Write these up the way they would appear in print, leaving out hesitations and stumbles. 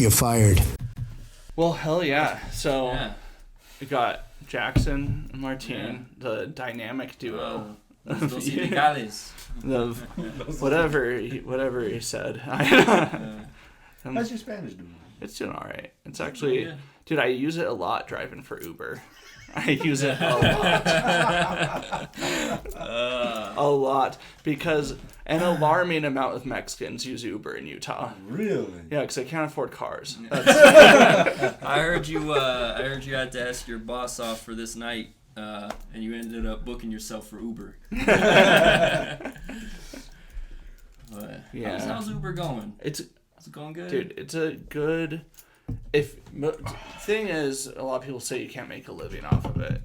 You're fired. Well, hell yeah. So we got Jackson and Martine, the dynamic duo. Those illegales. Whatever he said. How's your Spanish doing? It's doing all right. It's actually, dude, I use it a lot driving for Uber. I use it a lot. A lot. Because an alarming amount of Mexicans use Uber in Utah. Really? Yeah, because they can't afford cars. I heard you had to ask your boss off for this night, and you ended up booking yourself for Uber. How's Uber going? Is it going good? Dude, it's a good... Thing is, a lot of people say you can't make a living off of it,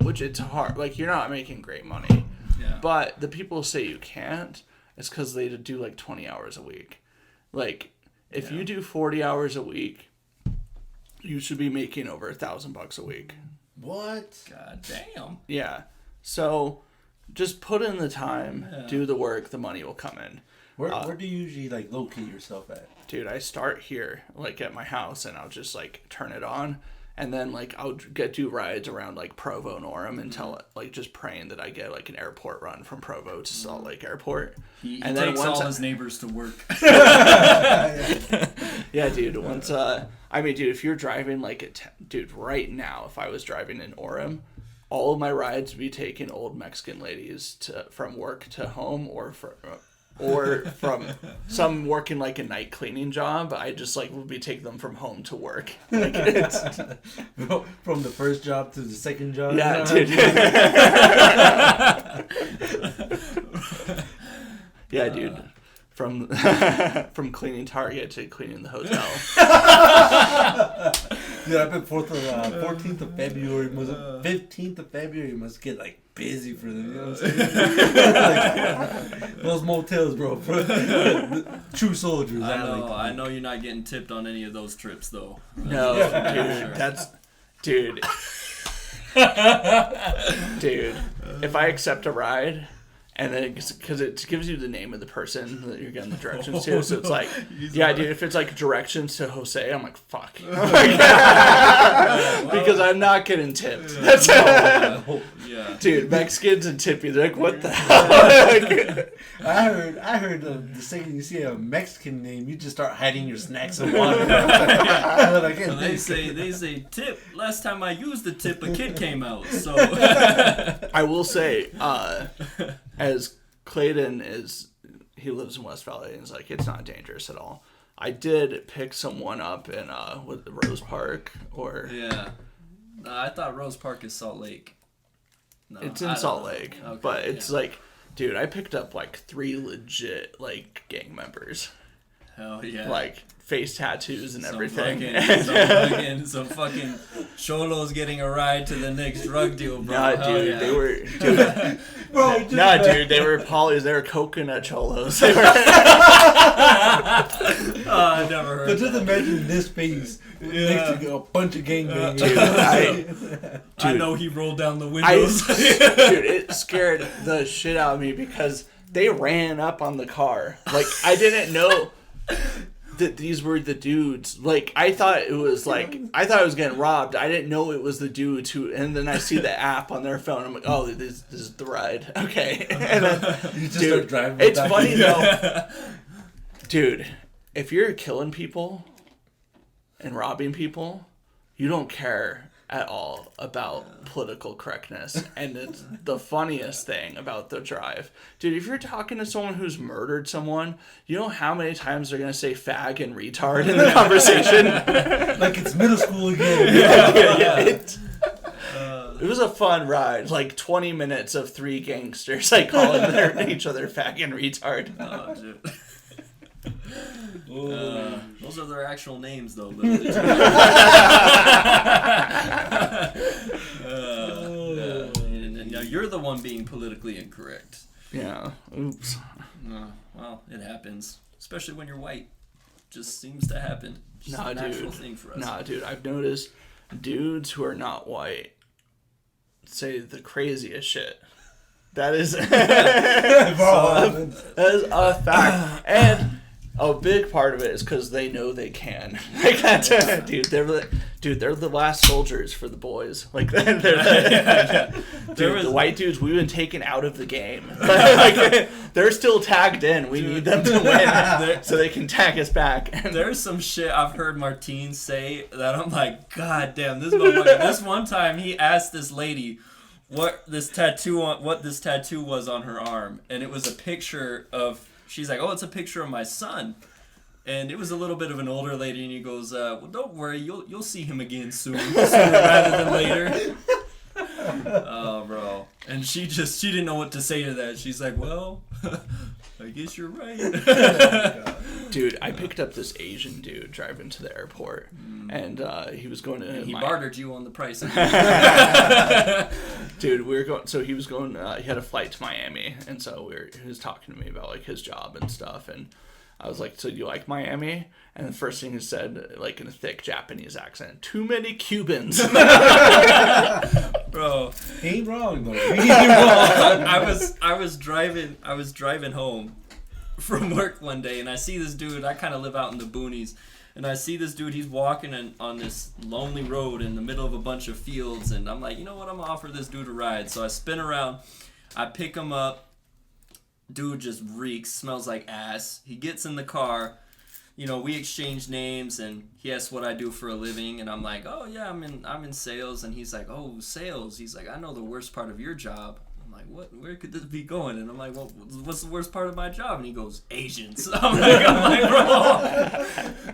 which it's hard. Like, you're not making great money. Yeah. But the people who say you can't, it's because they do like 20 hours a week. Like, if you do 40 hours a week, you should be making over $1,000 a week. What? God damn. Yeah. So just put in the time, do the work, the money will come in. Where do you usually like locate yourself at? Dude, I start here, like at my house, and I'll just like turn it on, and then like I'll do rides around like Provo and Orem until like just praying that I get like an airport run from Provo to Salt Lake Airport. He and takes all his neighbors to work. Yeah, dude. Dude, if you're driving dude, right now, if I was driving in Orem, all of my rides would be taking old Mexican ladies from work to home, or from some working like a night cleaning job. I just like would be taking them from home to work. Like it's from the first job to the second job. Yeah, dude. Yeah, dude. From cleaning Target to cleaning the hotel. Dude, I bet 14th of February, 15th of February must get like busy for them. You know what I'm saying? Like, those motels, bro. True soldiers. I know you're not getting tipped on any of those trips, though. No, dude. That's... Dude. Dude. If I accept a ride... And then, because it gives you the name of the person that you're getting the directions to, so it's like, yeah, dude, if it's like directions to Jose, I'm like, fuck. Because I'm not getting tipped. That's dude, Mexicans and tippy, they're like, what the hell? I heard the second you see a Mexican name, you just start hiding your snacks and water. So they say tip. Last time I used the tip, a kid came out. So I will say, as Clayton he lives in West Valley, and he's like, it's not dangerous at all. I did pick someone up in Rose Park, or I thought Rose Park is Salt Lake. No, it's in Salt Lake, okay, but it's like, dude, I picked up like 3 legit like gang members. Hell yeah! Like face tattoos and everything. Some fucking cholos getting a ride to the next drug deal, bro. Nah, dude, they were, dude. They were polys. They were coconut cholos. They were. I never heard. But just imagine this face next to a bunch of gangbangers. Dude, I know he rolled down the windows. Dude, it scared the shit out of me because they ran up on the car. Like, I didn't know that these were the dudes. Like, I thought I was getting robbed. I didn't know it was the dudes who, and then I see the app on their phone. I'm like, oh, this is the ride. Okay. And then, you just start driving. It's funny though. Dude, if you're killing people and robbing people, you don't care at all about political correctness. And it's the funniest thing about the drive. Dude, if you're talking to someone who's murdered someone, you know how many times they're going to say fag and retard in the conversation? Like it's middle school again. Yeah. It was a fun ride. Like 20 minutes of 3 gangsters like calling each other fag and retard. Oh, dude. Those are their actual names, though. And now you're the one being politically incorrect. Yeah. Oops. Well, it happens, especially when you're white. Just seems to happen. Just a natural thing for us. Nah, dude. I've noticed dudes who are not white say the craziest shit. That is, that is a fact. And A big part of it is because they know they can. Like, dude, they're the last soldiers for the boys. Like, the white dudes, we've been taken out of the game. Like, they're still tagged in. We need them to win so they can tag us back. There's some shit I've heard Martine say that I'm like, God damn, this motherfucker. This one time he asked this lady what this tattoo was on her arm, and it was a picture of. She's like, oh, it's a picture of my son. And it was a little bit of an older lady, and he goes, well, don't worry, you'll see him again sooner rather than later. Oh, bro. And she didn't know what to say to that. She's like, well, I guess you're right. Dude, I picked up this Asian dude driving to the airport, and he was going to. And he bartered you on the price. Dude, we were going. So he was going. He had a flight to Miami, and so he was talking to me about like his job and stuff, and I was like, "So do you like Miami?" And the first thing he said, like in a thick Japanese accent, "Too many Cubans." Bro, he ain't wrong though. He ain't wrong. I was driving home from work one day, and I see this dude. I kind of live out in the boonies, and I see this dude. He's walking on this lonely road in the middle of a bunch of fields, and I'm like, you know what? I'm gonna offer this dude a ride. So I spin around, I pick him up. Dude just reeks, smells like ass. He gets in the car. You know, we exchange names, and he asks what I do for a living, and I'm like, oh yeah, I'm in sales, and he's like, oh, sales. He's like, I know the worst part of your job. I'm like, what? Where could this be going? And I'm like, well, what's the worst part of my job? And he goes, Asians. I'm like, bro.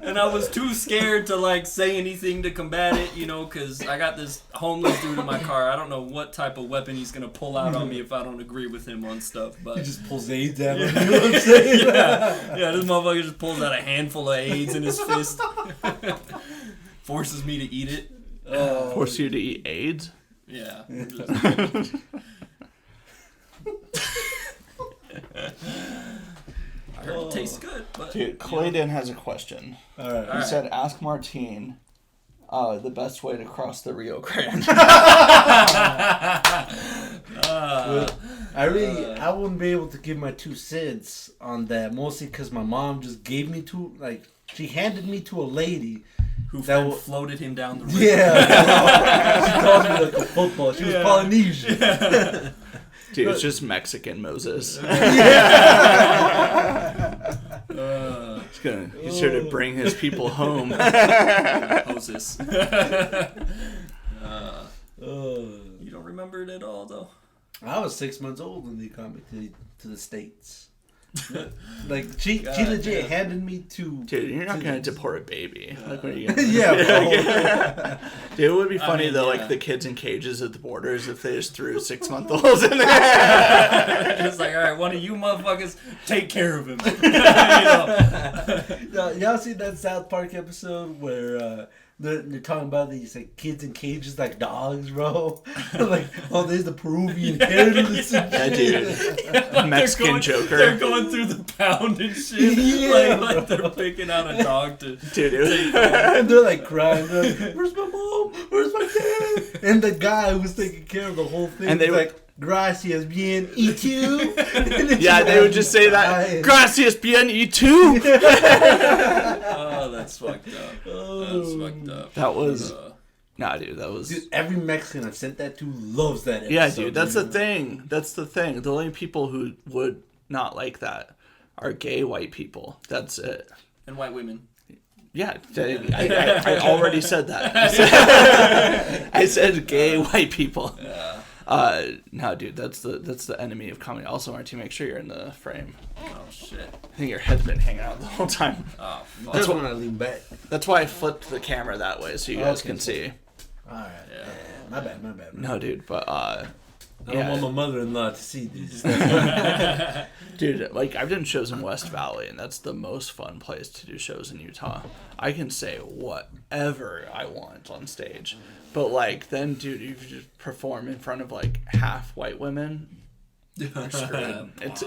And I was too scared to like say anything to combat it, you know, because I got this homeless dude in my car. I don't know what type of weapon he's gonna pull out on me if I don't agree with him on stuff. But he just pulls AIDS out. You know what I'm saying? yeah, this motherfucker just pulls out a handful of AIDS in his fist, forces me to eat it. Force you to eat AIDS? Yeah. I heard it tastes good, but Dude, Clayton has a question. All right. He said, "Ask Martine the best way to cross the Rio Grande." I wouldn't be able to give my 2 cents on that, mostly because my mom just gave me she handed me to a lady who floated him down the river. Yeah, she calls me like a football. She was Polynesian. Yeah. Dude, it's just Mexican Moses. He's here to bring his people home. Moses. You don't remember it at all, though? I was 6 months old when they got me to the States. Like she legit handed me to. Dude, you're not gonna deport a baby. Like, what are you gonna Yeah, bro. Dude, it would be funny though, like the kids in cages at the borders if they just threw 6-month-olds in there. Just like, all right, one of you motherfuckers take care of him. Y'all see that South Park episode where they're talking about these like kids in cages like dogs, bro? Like, oh, there's the Peruvian characters. Yeah, dude. Mexican Joker. They're going through the pound and shit. Yeah, like they're picking out a dog to. Dude, and they're like crying. They're like, where's my mom? Where's my dad? And the guy who was taking care of the whole thing, and they were like, gracias bien, y tú? Yeah, they would just say that. Gracias bien, y tú? Oh, that's fucked up. That's fucked up. That was... Nah, dude, that was... Dude, every Mexican I've sent that to loves that episode. Yeah, dude, that's the thing. That's the thing. The only people who would not like that are gay white people. That's it. And white women. Yeah, I already said that. I said gay white people. Yeah. No, dude, that's the enemy of comedy. Also, Marty, make sure you're in the frame. Oh shit! I think your head's been hanging out the whole time. Oh, fuck. That's when I lean back. That's why I flipped the camera that way so you guys can see. All right. Yeah. My bad. No, dude, but I don't want my mother-in-law to see this. Dude, like, I've done shows in West Valley, and that's the most fun place to do shows in Utah. I can say whatever I want on stage. But, like, then, dude, you just perform in front of, like, half white women. You're screwed. It's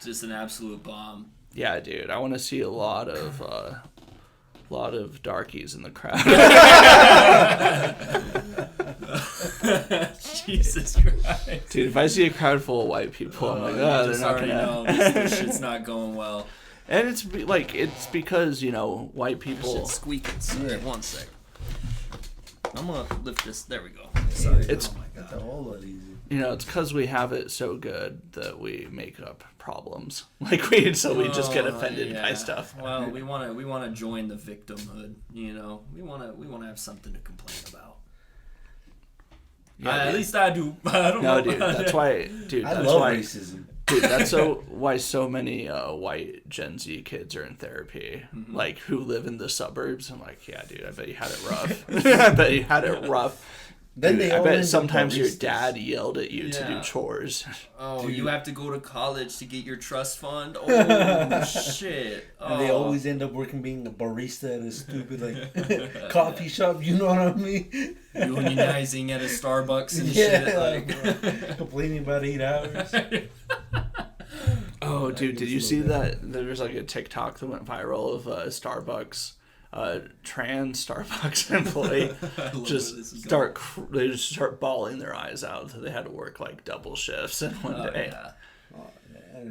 just an absolute bomb. Yeah, dude, I want to see a lot of darkies in the crowd. Jesus Christ. Dude, if I see a crowd full of white people, I'm like, oh, they're not gonna. Know this shit's not going well. And it's because, white people. Shit's squeaking. Sorry, 1 sec. I'm gonna lift this. There we go. Sorry. It's That's a whole lot easier. it's because we have it so good that we make up problems. We just get offended by stuff. Well, we wanna join the victimhood. We wanna have something to complain about. At least I do. I don't know. No, dude. That's why, I love racism. Dude, that's why so many white Gen Z kids are in therapy, who live in the suburbs. I'm like, yeah, dude, I bet you had it rough. I bet you had it rough. Then Dude, they I all bet end up sometimes your baristas. dad yelled at you to do chores. Oh, Dude. you have to go to college to get your trust fund? Oh, shit. And they always end up being a barista at a stupid coffee shop. You know what I mean? Unionizing at a Starbucks and shit. Complaining about 8 hours. Oh, dude, did you see that? There's a TikTok that went viral of Starbucks. Trans Starbucks employee they just start bawling their eyes out that they had to work double shifts in one day. Yeah.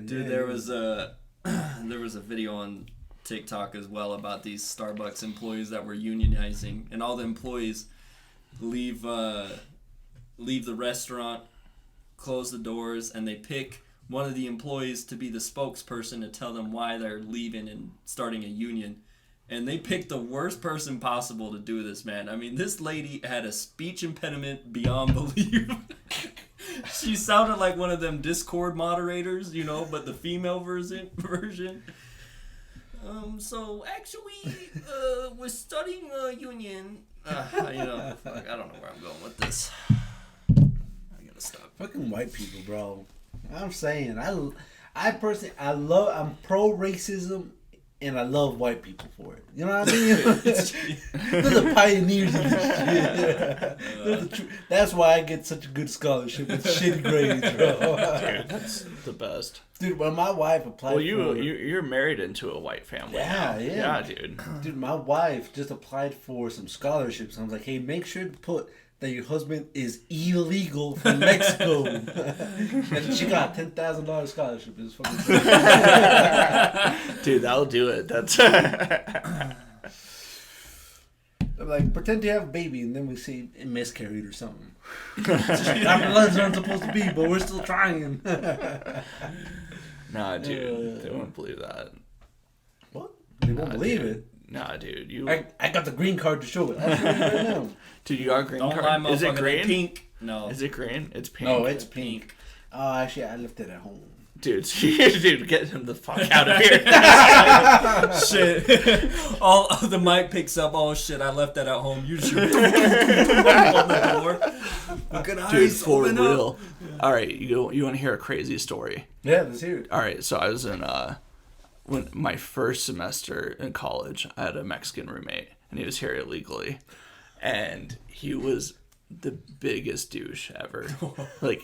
Dude, there was a video on TikTok as well about these Starbucks employees that were unionizing, and all the employees leave the restaurant, close the doors, and they pick one of the employees to be the spokesperson to tell them why they're leaving and starting a union. And they picked the worst person possible to do this, man. I mean, this lady had a speech impediment beyond belief. She sounded like one of them Discord moderators, but the female version. So actually, we're studying a union. Fuck, I don't know where I'm going with this. I gotta stop. Fucking white people, bro. I'm saying, I personally, I'm pro racism. And I love white people for it. You know what I mean? They're the pioneers of this shit. That's why I get such a good scholarship with shitty grades, bro. Dude, that's the best. Dude, when my wife applied you're married into a white family now. Yeah, dude. Dude, my wife just applied for some scholarships. I was like, hey, make sure to put that your husband is illegal from Mexico. And she got a $10,000 scholarship. It was fucking Dude, that'll do it. That's I'm pretend to have a baby, and then we say it miscarried or something. Our bloods aren't supposed to be, but we're still trying. Nah, dude, they won't believe that. What? They won't believe dude. it. Nah, dude, I got the green card to show it. I'll show you right now. Dude, you got a green Don't card? lie, Is it motherfucker, green? they're pink. No. Is it green? It's pink. No, it's pink. Oh, actually, I left it at home. Dude, get him the fuck out of here. Shit. All the mic picks up. Oh shit! I left that at home. You should on the door. Look at Dude, eyes for open real. up. All right, you want to hear a crazy story? Yeah, let's hear it. All right, so I was in when my first semester in college, I had a Mexican roommate, and he was here illegally, and he was the biggest douche ever.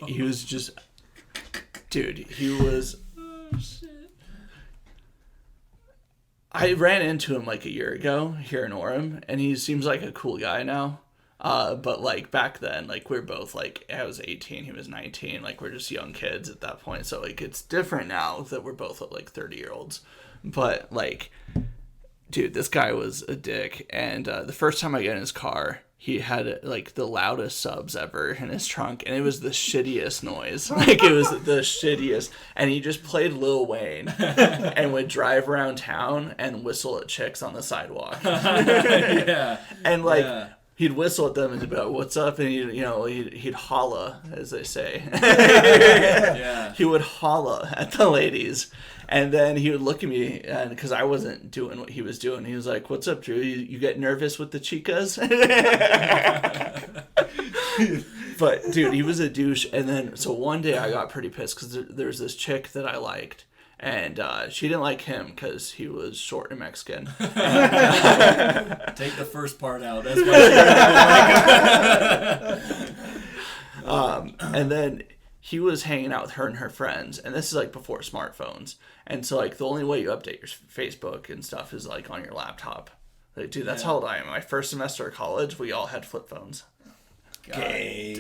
He was just, dude, he was. Oh shit. I ran into him a year ago here in Orem, and he seems like a cool guy now. But back then, we're both I was 18, he was 19, we're just young kids at that point. So it's different now that we're both 30-year-olds. But dude, this guy was a dick. And the first time I got in his car, he had the loudest subs ever in his trunk, and it was the shittiest noise. It was the shittiest. And he just played Lil Wayne and would drive around town and whistle at chicks on the sidewalk. Yeah. And he'd whistle at them and be like, "What's up?" And he'd holla, as they say. Yeah. He would holla at the ladies, and then he would look at me, and because I wasn't doing what he was doing, he was like, "What's up, Drew? You get nervous with the chicas?" But dude, he was a douche. And then so one day I got pretty pissed because there's this chick that I liked. And she didn't like him because he was short and Mexican. Take the first part out. That's why. And then he was hanging out with her and her friends. And this is before smartphones. And so the only way you update your Facebook and stuff is on your laptop. Dude, that's how old I am. My first semester of college, we all had flip phones. God,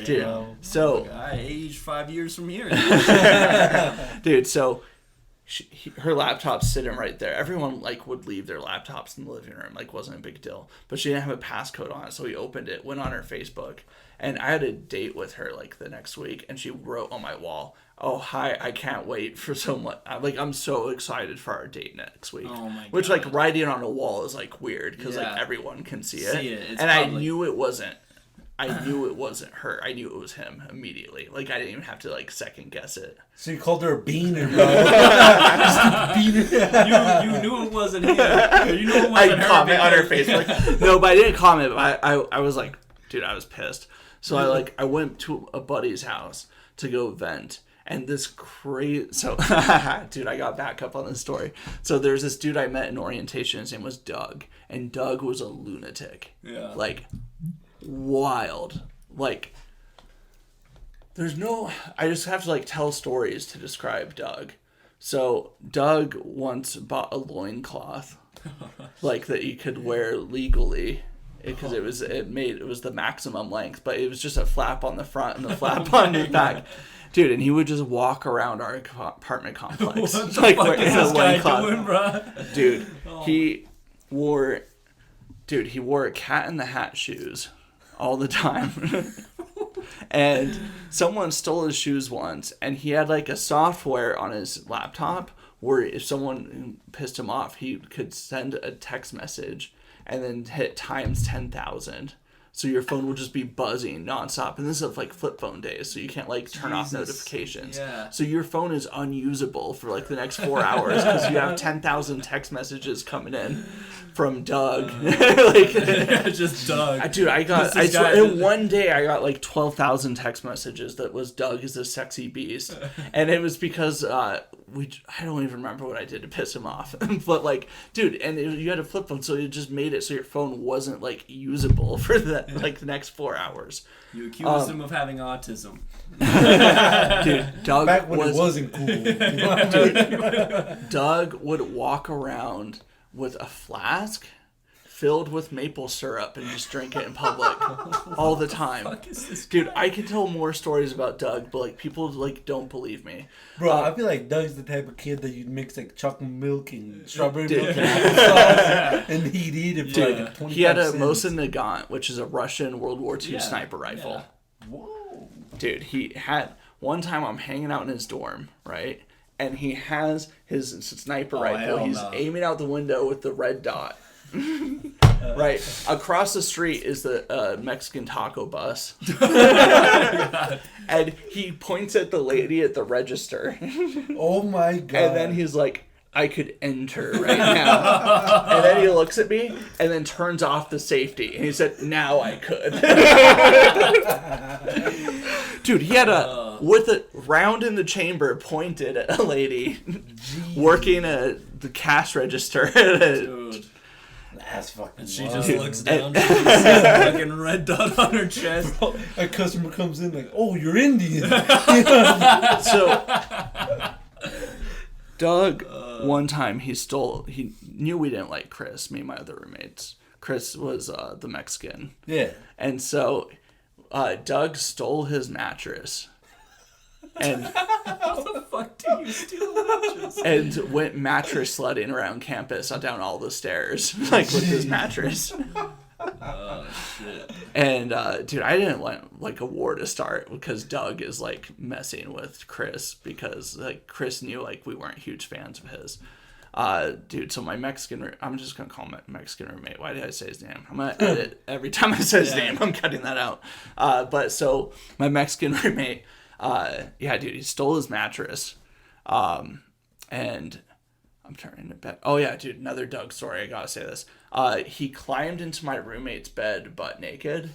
dude. So I aged 5 years from here. dude, so her laptop's sitting right there. Everyone like would leave their laptops in the living room, like wasn't a big deal. But she didn't have a passcode on it, so he opened it, went on her Facebook, and I had a date with her like the next week, and she wrote on my wall, "Oh hi, I can't wait for so much. I'm so excited for our date next week." Oh my god. Which like writing on a wall is like weird because like everyone can see it. And I knew it wasn't. I knew it wasn't her. I knew it was him immediately. Like, I didn't even have to, like, second guess it. So you called her a beaner, bro. You knew it wasn't him. You knew it wasn't her. I comment on her Facebook. No, but I didn't comment. But I was like, dude, I was pissed. So I went to a buddy's house to go vent. And this crazy... So, dude, I got back up on this story. So there's this dude I met in orientation. His name was Doug. And Doug was a lunatic. Yeah. Like... wild. Like, there's no... I just have to, like, tell stories to describe Doug. So, Doug once bought a loincloth, like, that you could wear legally, because it was the maximum length, but it was just a flap on the front and the flap on the back. Dude, and he would just walk around our apartment complex. What the like, fuck is this guy loincloth. doing, bro? Dude, he wore a Cat in the Hat shoes all the time. And someone stole his shoes once, and he had like a software on his laptop where if someone pissed him off, he could send a text message and then hit times 10,000. So your phone will just be buzzing nonstop. And this is like flip phone days, so you can't like turn off notifications. Yeah. So your phone is unusable for like the next 4 hours because you have 10,000 text messages coming in from Doug. Just Doug. Dude, I swear, in one day I got like 12,000 text messages that was Doug is a sexy beast. And it was because I don't even remember what I did to piss him off. But like, dude, and you had a flip phone, so it just made it so your phone wasn't like usable for the next 4 hours. You accused him of having autism. Dude, Doug back when it wasn't cool. Dude, Doug would walk around with a flask filled with maple syrup and just drink it in public all the time. What the fuck is this Dude, guy? I can tell more stories about Doug, but like people like don't believe me. Bro, I feel like Doug's the type of kid that you'd mix like chocolate milk and strawberry milk and applesauce, and he'd eat it for like 25 He had a cents. Mosin Nagant, which is a Russian World War II sniper rifle. Yeah. Whoa. Dude, he had... One time I'm hanging out in his dorm, right? And he has his sniper rifle. hell He's no. aiming out the window with the red dot. Right. Across the street is the Mexican taco bus. And he points at the lady at the register. Oh my god. And then he's like, I could enter right now. And then he looks at me and then turns off the safety. And he said, now I could. Dude, he had with a round in the chamber pointed at a lady working at the cash register. Dude. That's fucking And she wild. just looks down. She sees a fucking red dot on her chest. A customer comes in like, oh, you're Indian. So, Doug, one time he knew we didn't like Chris, me and my other roommates. Chris was the Mexican. Yeah. And so, Doug stole his mattress. And How the fuck do you steal matches? and went mattress sledding around campus down all the stairs, like with his mattress. Oh, shit. And, dude, I didn't want, like, a war to start because Doug is, like, messing with Chris because, like, Chris knew, like, we weren't huge fans of his. Dude, so my Mexican... I'm just going to call him my Mexican roommate. Why did I say his name? I'm going to edit every time I say his name. I'm cutting that out. But, so, my Mexican roommate... yeah, dude, he stole his mattress. And I'm turning to bed. Oh, yeah, dude, another Doug story. I gotta say this. He climbed into my roommate's bed butt naked.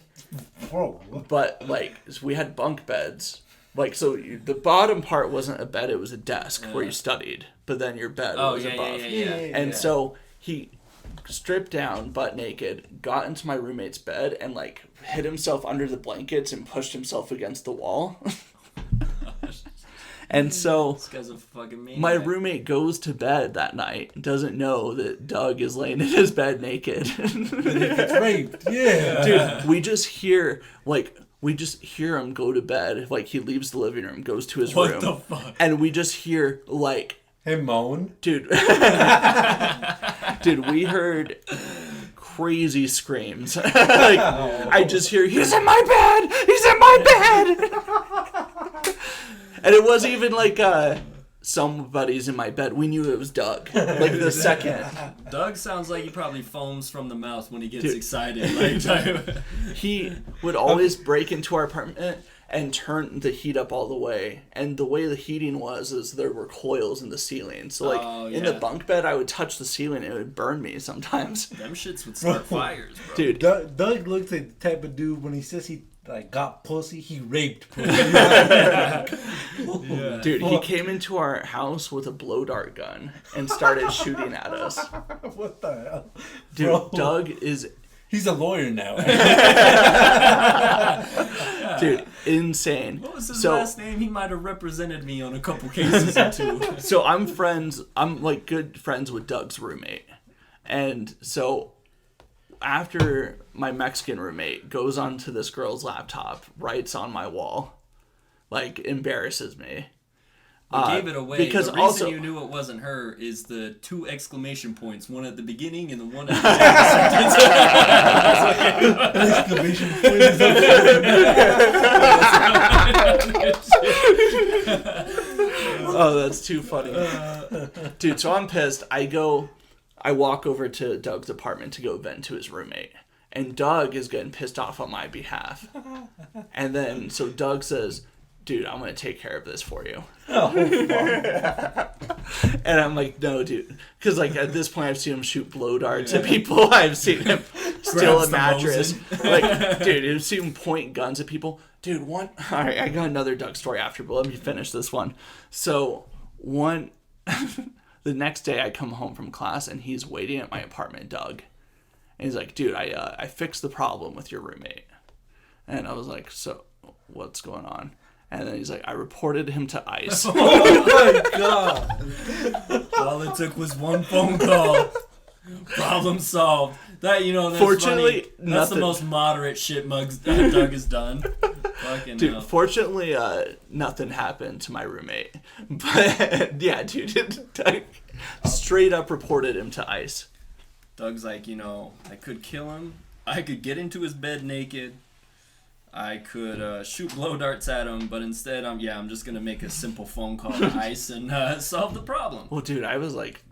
Whoa. But, like, we had bunk beds. Like, so the bottom part wasn't a bed, it was a desk where you studied. But then your bed was above. And so he stripped down, butt naked, got into my roommate's bed, and, like, hid himself under the blankets and pushed himself against the wall. And so This guy's a fucking maniac. my roommate goes to bed that night, doesn't know that Doug is laying in his bed naked. It's raped. Yeah. Dude, we just hear him go to bed. Like, he leaves the living room, goes to his room. What the fuck? And we just hear, like, Him moan? Dude. Dude, we heard crazy screams. Like, I just hear, he's in my bed! He's in my bed! And it wasn't even like, somebody's in my bed. We knew it was Doug. Like the second. Doug sounds like he probably foams from the mouth when he gets Dude. excited. Like, He would always break into our apartment and turn the heat up all the way. And the way the heating was is there were coils in the ceiling. So like in the bunk bed, I would touch the ceiling and it would burn me sometimes. them shits would start fires, bro. Dude. Doug looks like the type of dude when he says he like got pussy, he raped pussy. Yeah. Dude, he came into our house with a blow dart gun and started shooting at us. What the hell? Dude, Bro. Doug is... He's a lawyer now. Dude, insane. What was his last name? He might have represented me on a couple cases or two. So I'm like good friends with Doug's roommate. And so after my Mexican roommate goes onto this girl's laptop, writes on my wall, like embarrasses me. We gave it away. Because the reason also, you knew it wasn't her is the 2 exclamation points, one at the beginning and the one at the end of the sentence. Exclamation point is oh, that's too funny. Dude, so I'm pissed. I walk over to Doug's apartment to go vent to his roommate. And Doug is getting pissed off on my behalf. And then, so Doug says, dude, I'm going to take care of this for you. Oh, and I'm like, no, dude. Because, like, at this point, I've seen him shoot blow darts at people. I've seen him steal a mattress. Like, dude, I've seen him point guns at people. Dude, all right, I got another Doug story after, but let me finish this one. So, the next day I come home from class, and he's waiting at my apartment, Doug. And he's like, dude, I fixed the problem with your roommate. And I was like, so, what's going on? And then he's like, I reported him to ICE. oh my god. All it took was one phone call. Problem solved. That, that's Fortunately, funny. That's the most moderate shit Doug has done. Fucking dude, hell. fortunately, nothing happened to my roommate. But, yeah, dude, Doug straight up reported him to ICE. Doug's like, I could kill him. I could get into his bed naked. I could shoot blow darts at him, but instead, I'm just going to make a simple phone call to ICE and solve the problem. Well, dude, I was like,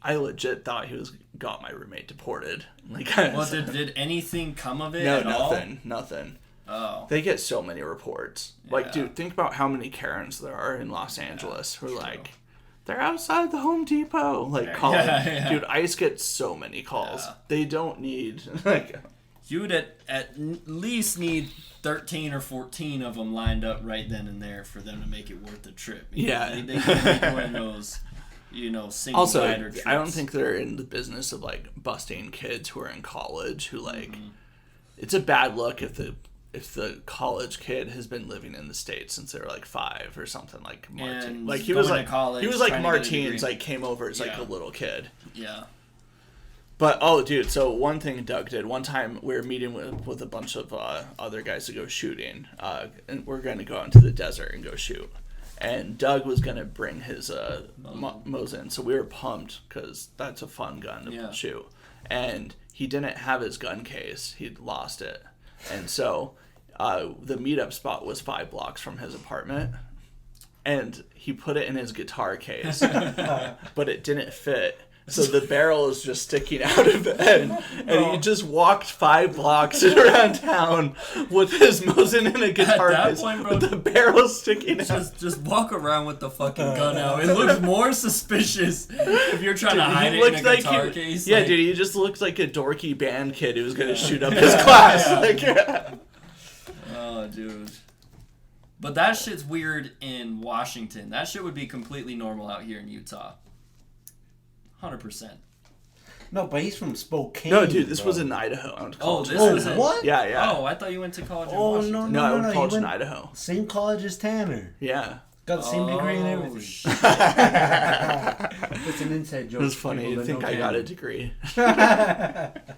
I legit thought he got my roommate deported. Like, Well, did anything come of it no, at all? nothing. Oh. They get so many reports. Like, Yeah. dude, think about how many Karens there are in Los Angeles who are like, they're outside the Home Depot. Like, calling. Yeah. Dude, ICE gets so many calls. Yeah. They don't need, like... You'd at least need 13 or 14 of them lined up right then and there for them to make it worth the trip. Yeah. They can't be one of those, single Also, rider trips. I don't think they're in the business of, like, busting kids who are in college who, like... Mm-hmm. It's a bad look if the college kid has been living in the States since they were, like, 5 or something, like Martin. And Like, he going was to like... college, he was like trying to get a Martin's, degree. like, came over as, like, Yeah. a little kid. Yeah. But, oh, dude, so one thing Doug did, one time we were meeting with a bunch of other guys to go shooting, and we're going to go out into the desert and go shoot. And Doug was going to bring his Mosin, so we were pumped, because that's a fun gun to shoot. And he didn't have his gun case. He'd lost it. And so the meetup spot was 5 blocks from his apartment, and he put it in his guitar case, but it didn't fit. So the barrel is just sticking out of the end. And he just walked 5 blocks around town with his Mosin in a guitar At that case point, bro, with the barrel sticking out. Just walk around with the fucking gun out. It looks more suspicious if you're trying to hide it in a guitar case. Yeah, dude, he just looked like a dorky band kid who was going to shoot up his class. Like, oh, dude. But that shit's weird in Washington. That shit would be completely normal out here in Utah. 100%. No, but he's from Spokane. no, dude, this bro. was in Idaho. I went to college. this Oh, was in... what? Yeah, yeah. Oh, I thought you went to college in Oh, Washington. No, I went to he college in went Idaho. Same college as Tanner. Yeah. Got the same degree and Oh, everything. shit. It's an inside joke. It was funny. People I that think know I got Tanner. a degree.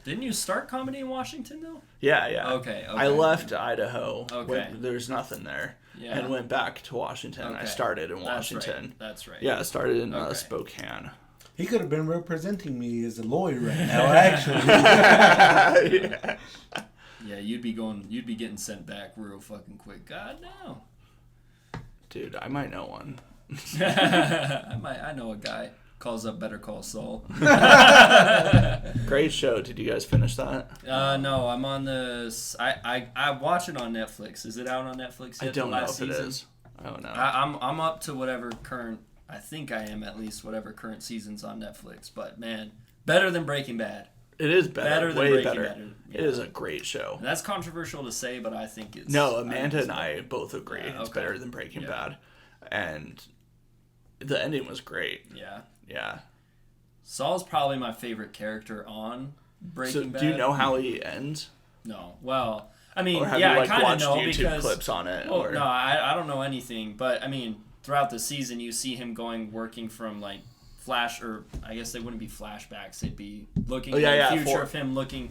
Didn't you start comedy in Washington, though? Yeah, yeah. Okay. I left Idaho. Okay. When there's nothing there. Yeah. and went back to Washington. Okay. I started in Washington. That's right. Yeah, I started in Okay. Spokane. He could have been representing me as a lawyer right now, actually. Yeah. Yeah, you'd be getting sent back real fucking quick. God no. Dude, I might know one. I know a guy. Calls up Better Call Saul. Great show. Did you guys finish that? No, I'm on this. I watch it on Netflix. Is it out on Netflix yet? I don't know if season? it is. I don't know. I'm up to whatever current. I think I am at least whatever current season's on Netflix. But man, better than Breaking Bad. It is better. Than Way Breaking better. Bad. Yeah. It is a great show. And that's controversial to say, but I think it's. No, Amanda and I both agree. Yeah, It's okay. better than Breaking Bad. And the ending was great. Yeah. Yeah. Saul's probably my favorite character on Breaking Bad. Do you know how he ends? No. Well, I mean, Or have yeah, you like I kind watched of know YouTube because clips on it? well, or... no, I don't know anything, but I mean, throughout the season, you see him working from like flash, or I guess they wouldn't be flashbacks; they'd be looking at the future of him working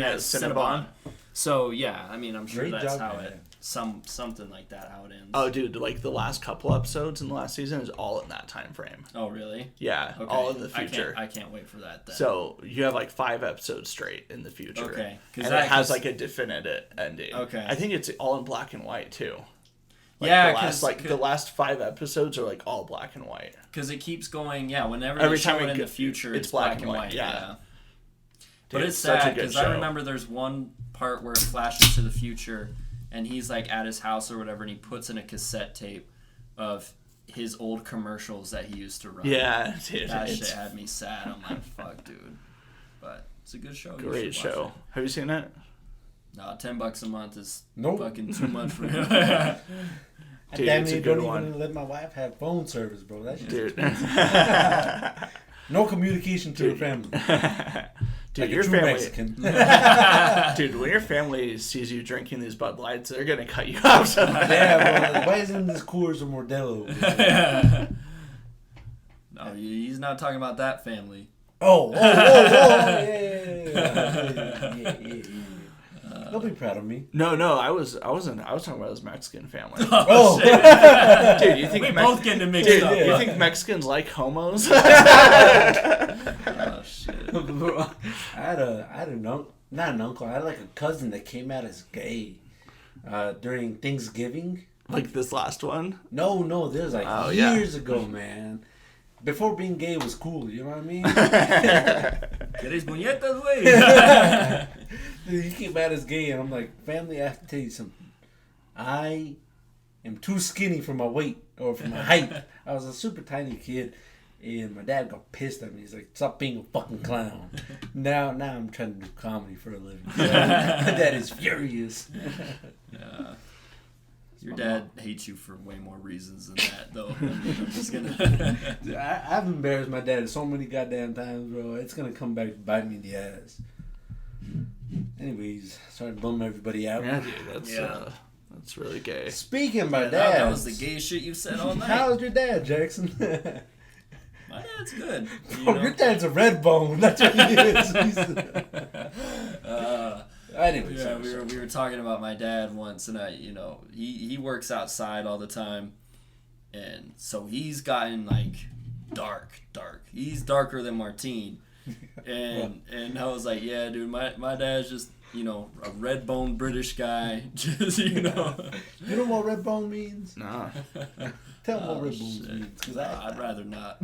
at Cinnabon. So yeah, I mean, I'm sure Great that's job, how man. it something like that how it ends. Oh, dude, like the last couple episodes in the last season is all in that time frame. Oh, really? Yeah, Okay. all in the future. I can't wait for that. Then. So you have like 5 episodes straight in the future. Okay. And it has like a definite ending. Okay. I think it's all in black and white too. Like yeah, the last 5 episodes are like all black and white. Because it keeps going. Yeah, whenever Every they show time it in the future, it's black and white. Yeah. But Dude, it's such a sad good because show. I remember there's one part where it flashes to the future, and he's like at his house or whatever, and he puts in a cassette tape of his old commercials that he used to run. Yeah, dude. That It's shit had me sad. I'm like, fuck, dude. But it's a good show. You great should watch show. Have you seen it? it. No, $10 a month is Nope. fucking too much for me. Dude, Damn, it's a you good don't one. even let my wife have phone service, bro. That's just Dude. no communication to her family. Dude, Like a your true family. Mexican. Dude, when your family sees you drinking these Bud Lights, they're gonna cut you off. Yeah, bro. Why isn't this Coors or Modelo? No, he's not talking about that family. Oh, yeah. They'll be proud of me. No, I wasn't. I was talking about his Mexican family. Oh, Dude, you think We both getting mixed Dude, up. you think Mexicans like homos? Oh, shit. Bro, I had not an uncle. I had like a cousin that came out as gay during Thanksgiving. Like this last one? No, this was like Oh, yeah. years ago, man. Before being gay was cool, you know what I mean? ¿Quieres muñecas, güey? Dude, he came out as gay, and I'm like, family, I have to tell you something. I am too skinny for my weight or for my height. I was a super tiny kid, and my dad got pissed at me. He's like, "Stop being a fucking clown." Now I'm trying to do comedy for a living. So my dad is furious. Yeah. Your dad hates you for way more reasons than that, though. I'm just gonna. I've embarrassed my dad so many goddamn times, bro. It's gonna come back to bite me in the ass. Anyways, sorry to bum everybody out. Yeah, dude, that's really gay. Speaking of my Yeah, dad, that was the gayest shit you've said all night. how's your dad, Jackson? My dad's good. You Bro, know? your dad's a red bone. That's what he is. Anyways, Yeah, sorry. we were talking about my dad once, and he works outside all the time, and so he's gotten like dark. He's darker than Martine, and I was like, yeah, dude, my dad's just a red bone British guy, just You know what red bone means? Nah. Tell me what red bones means, because I'd rather not.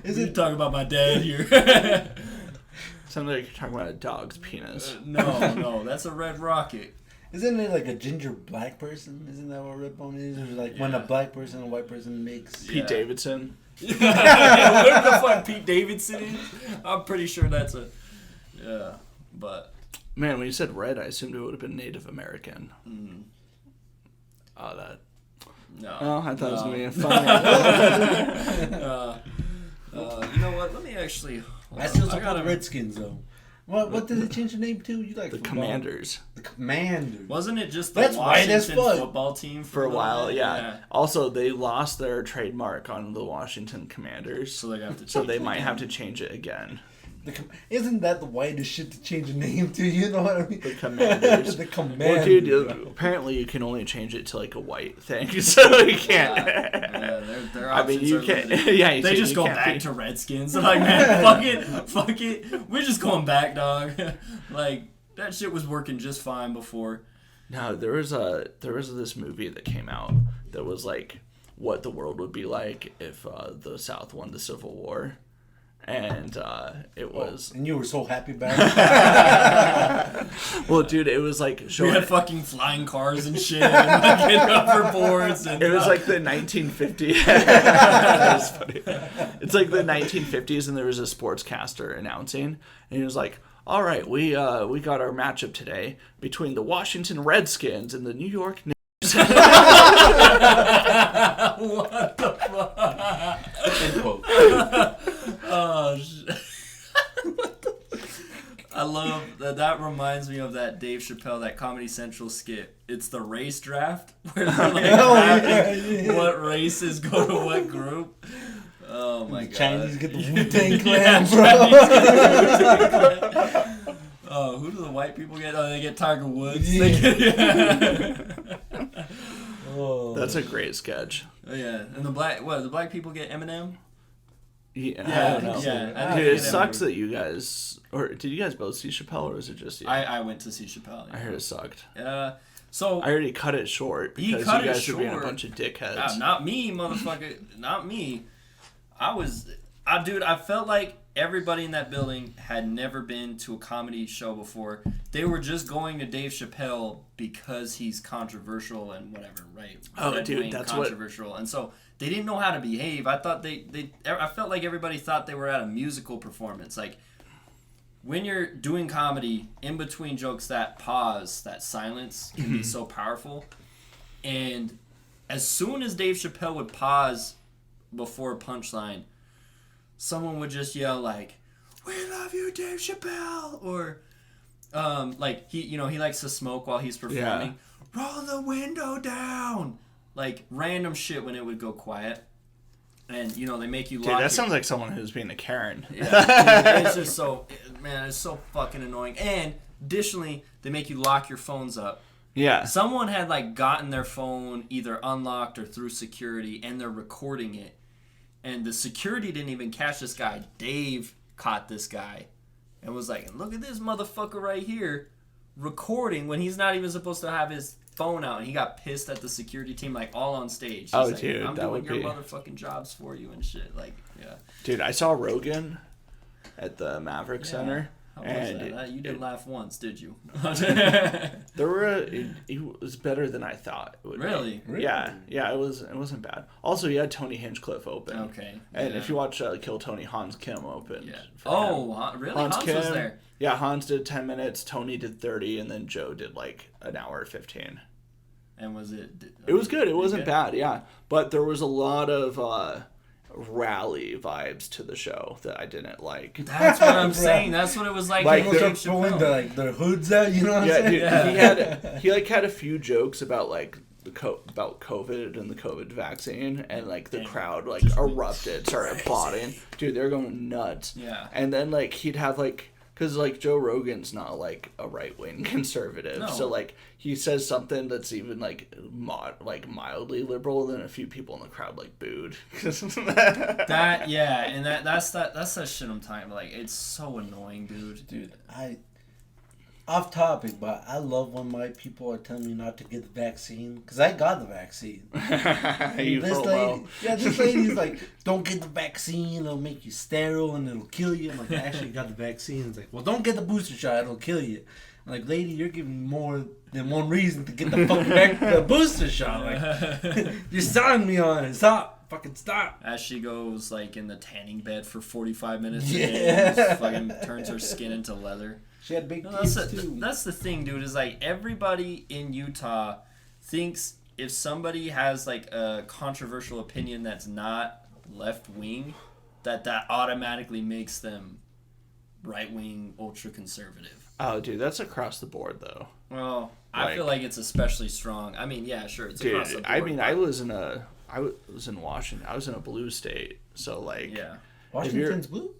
Is We it talking about my dad here? Sounds like you're talking about a dog's penis. No, that's a red rocket. Isn't it like a ginger black person? Isn't that what red bone is? Or like when a Yeah. black person and a white person makes. Pete Davidson. What the fuck Pete Davidson is? I'm pretty sure that's a. Yeah, but. Man, when you said red, I assumed it would have been Native American. Oh, that. No. Oh, I thought it was going to be a fun You know what? Let me actually. I still support the Redskins, though. What did they change the name to? You like The football? Commanders. The Commanders. Wasn't it just the That's white as Washington fuck. football team For a while, bit? yeah. Also, they lost their trademark on the Washington Commanders. So they have to. So change they it might again. have to change it again. Isn't that the whitest shit to change a name to? You know what I mean? The Commanders. The Commanders. Well, dude, apparently you can only change it to like a white thing, so you can't. Yeah, their I mean, options you are can't. limited. Yeah, They just go back to Redskins. They're like, man, fuck it. We're just going back, dog. Like, that shit was working just fine before. No, there was this movie that came out that was like what the world would be like if the South won the Civil War. And it was... And you were so happy about it? Well, dude, it was like... We had fucking flying cars and shit, and fucking hoverboards. And, it was like the 1950s. That was funny. It's like the 1950s, and there was a sportscaster announcing, and he was like, all right, we got our matchup today between the Washington Redskins and the New York Knicks. What the fuck? End quote. Oh, shit. I love that. That reminds me of that Dave Chappelle, that Comedy Central skit. It's the race draft, where they're like drafting what races go to what group. Oh my god. Chinese get the Wu-Tang Clan, bro. Oh, who do the white people get? Oh, they get Tiger Woods. Yeah. That's a great sketch. Oh, yeah, and the black people get Eminem. Yeah, Yeah, I don't know. yeah, I Dude, think it sucks that you guys... Or did you guys both see Chappelle, or was it just you? I went to see Chappelle. Yeah. I heard it sucked. So I already cut it short He because cut you it guys were being a short. bunch of dickheads. not me, motherfucker. Not me. Dude, I felt like everybody in that building had never been to a comedy show before. They were just going to Dave Chappelle because he's controversial and whatever, right? Oh, Red dude, wing that's controversial. And so they didn't know how to behave. I thought I felt like everybody thought they were at a musical performance. Like, when you're doing comedy, in between jokes, that pause, that silence can be so powerful. And as soon as Dave Chappelle would pause before a punchline, someone would just yell like, "We love you, Dave Chappelle," or like he likes to smoke while he's performing. Yeah. Roll the window down, like random shit when it would go quiet. And they make you. Dude, lock that sounds like someone who's being a Karen. Yeah, it's just so, man, it's so fucking annoying. And additionally, they make you lock your phones up. Yeah. Someone had like gotten their phone either unlocked or through security, and they're recording it. And the security didn't even catch this guy. Dave caught this guy and was like, "Look at this motherfucker right here recording when he's not even supposed to have his phone out." And he got pissed at the security team, like, all on stage. He's like, dude, "I'm that doing would your be... motherfucking jobs for you," and shit. Like, yeah. Dude, I saw Rogan at the Maverick Center. How was And that? You didn't laugh once, did you? It was better than I thought it would Really? be. Yeah, it wasn't bad. Also, you had Tony Hinchcliffe open. Okay. And if you watch Kill Tony, Hans Kim opened. Yeah. Oh, really? Hans Hans Kim was there. Yeah, Hans did 10 minutes, Tony did 30, and then Joe did like an hour 15. And was it? It was good. It wasn't bad, yeah. But there was a lot of rally vibes to the show that I didn't like. That's what I'm saying. That's what it was like. Like in they're Dave pulling Chappelle. their hoods out, you know what I'm saying? Dude, Yeah. he had a few jokes about like about COVID and the COVID vaccine, and like the crowd like erupted, started applauding. Dude, they're going nuts. Yeah. And then like he'd have like, because like Joe Rogan's not like a right wing conservative, No. so like he says something that's even like mildly liberal, then a few people in the crowd like booed. That's that shit I'm talking about. Like, it's so annoying, dude. Off topic, but I love when my people are telling me not to get the vaccine, because I got the vaccine. This lady's like, "Don't get the vaccine, it'll make you sterile and it'll kill you." I'm like, "I actually got the vaccine." It's like, "Well, don't get the booster shot, it'll kill you." I'm like, "Lady, you're giving more than one reason to get the fucking booster shot. Like, you're selling me on it. Stop. Fucking stop." As she goes like in the tanning bed for 45 minutes a Yeah. day, and just fucking turns her skin into leather. She had big No, tits that's too. that's the thing, dude. Is like everybody in Utah thinks if somebody has like a controversial opinion that's not left wing, that automatically makes them right wing, ultra conservative. Oh, dude, that's across the board though. Well, I feel like it's especially strong. I mean, yeah, sure, it's across the board. I mean, I was in Washington. I was in a blue state, so like, yeah. Washington's blue?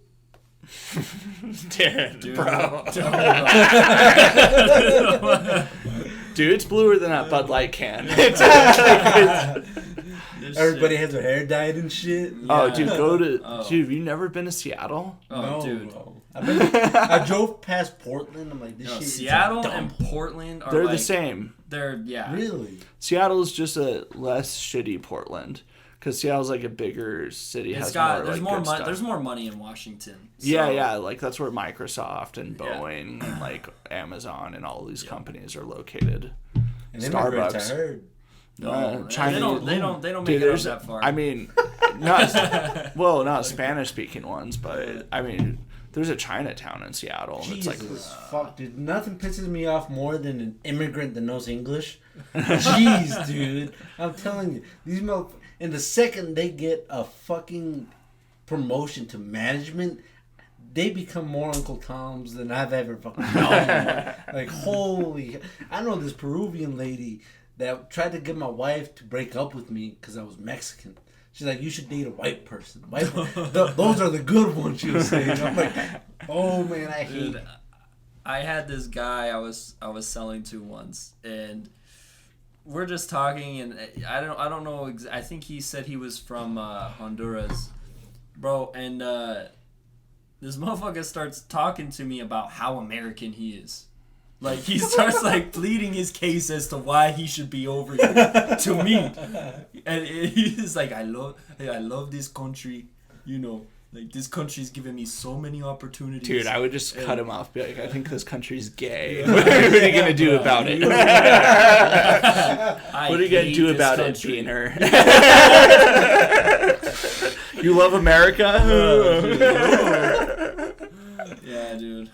Dude, bro. Dude, Dude, it's bluer than that Bud Light can. Everybody has their hair dyed and shit. Oh, dude, dude, have you never been to Seattle? Oh, No, dude. bro. I drove past Portland. I'm like, this shit Seattle is and Portland are They're like, the same. They're, yeah. Really? Seattle's just a less shitty Portland. Because Seattle's like a bigger city. It's has got, more, there's like, more good money. stuff. There's more money in Washington. So. Yeah, like that's where Microsoft and Yeah. Boeing and like Amazon and all these companies are located. And immigrants, Starbucks. I heard. No, Chinese. they don't Dude, make it up there's- that far. I mean, not Spanish speaking ones, but I mean, there's a Chinatown in Seattle. And Jesus, it's like, fuck, dude. Nothing pisses me off more than an immigrant that knows English. Jeez, dude. I'm telling you, these motherfuckers. And the second they get a fucking promotion to management, they become more Uncle Toms than I've ever fucking known. Like, holy. I know this Peruvian lady that tried to get my wife to break up with me because I was Mexican. She's like, you should date a white person. Those are the good ones, she was saying. I'm like, oh, man, I hate Dude, I had this guy I was selling to once, and we're just talking, and I don't know. I think he said he was from Honduras, bro. And this motherfucker starts talking to me about how American he is. Like, he starts like pleading his case as to why he should be over here to me, and he's like, I love this country, you know. Like, this country's giving me so many opportunities. dude, I would just cut him off. Be like, I think this country's gay. What are you gonna do about it? What are you gonna do about it, Diener? You love America? Yeah, dude.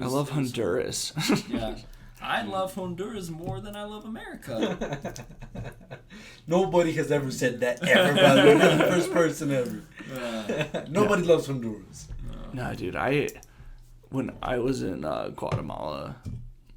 I love Honduras. Yeah. I love Honduras more than I love America. Nobody has ever said that ever, by the way. You're the first person ever. Nobody loves Honduras. Nah, dude, when I was in Guatemala,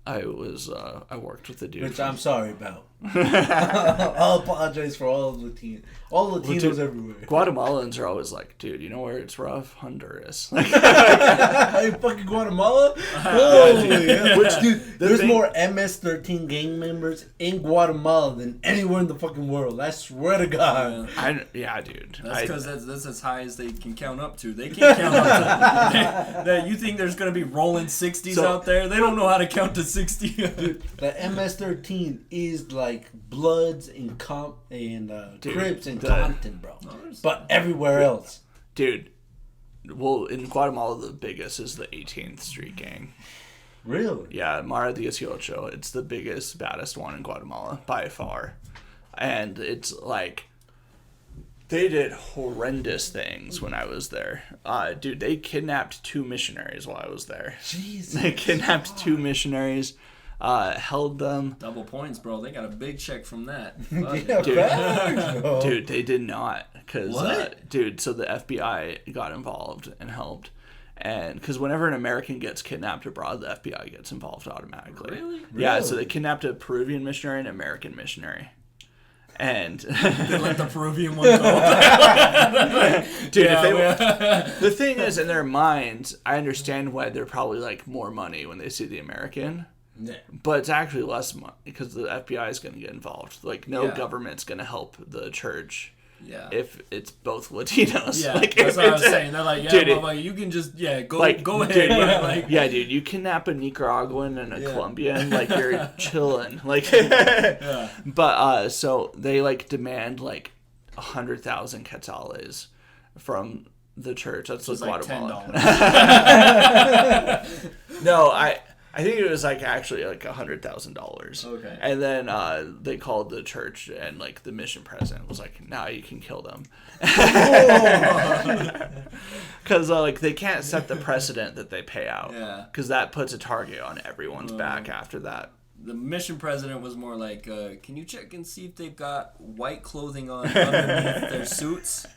I worked with a dude. Which I'm sorry about. I'll apologize for all Latinos. All Latinos everywhere. Guatemalans are always like, dude, you know where it's rough? Honduras. Like, Hey, fucking Guatemala? Holy hell. Which, Dude, there's thing- more MS-13 gang members in Guatemala than anywhere in the fucking world. I swear to God. yeah, dude. That's because that's as high as they can count up to. They can't count up to. You think there's going to be rolling 60s out there? They don't know how to count to 60. Dude, the MS-13 is like Bloods and Crips and Compton, bro. But everywhere else. Dude, well, in Guatemala, the biggest is the 18th Street Gang. Really? Yeah, Mara 18. It's the biggest, baddest one in Guatemala, by far. And it's like, they did horrendous things when I was there. Dude, they kidnapped 2 missionaries while I was there. Jesus. They kidnapped 2 missionaries, held them. Double points, bro. They got a big check from that. Yeah, Dude. facts, bro. Dude, they did not. Cause, What? Dude, so the FBI got involved and helped. And because whenever an American gets kidnapped abroad, the FBI gets involved automatically. Really? Yeah, so they kidnapped a Peruvian missionary and an American missionary. And They let the Peruvian one go. dude, the thing is, in their minds, I understand why they're probably like more money when they see the American. Yeah. But it's actually less money because the FBI is going to get involved. Like, no Yeah. government's going to help the church Yeah. if it's both Latinos. Yeah, like, that's if what I was it's- saying. They're like, yeah, dude, motherfucker, you can just, go like, ahead. dude, Yeah, like, yeah, dude, you kidnap a Nicaraguan and a Colombian, like, you're chilling. Like, yeah. but, so they, like, demand, like, 100,000 quetzales from the church. That's It's what like Guatemala. $10. No, I think it was like actually like $100,000. Okay. And then they called the church, and like the mission president was like, "Nah, you can kill them," because like they can't set the precedent that they pay out. Yeah. Because that puts a target on everyone's back after that. The mission president was more like, can you check and see if they've got white clothing on underneath their suits?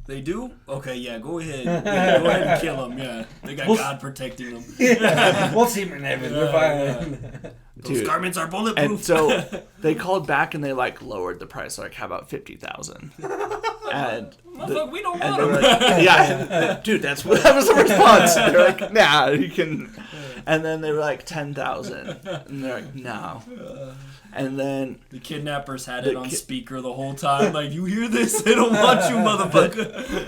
They do? Okay, yeah, go ahead. Yeah, go ahead and kill them, yeah. They got God protecting them. Yeah. We'll see in heaven. We're fine. Those Dude. garments are bulletproof. And so they called back and they like lowered the price. Like, how about 50,000? And Motherfucker, we don't and want they were him. like, yeah, dude, that was the response. They're like, nah, you can. And then they were like 10,000, and they're like, no. And then The kidnappers had it on speaker the whole time. Like, you hear this? They don't want you, motherfucker.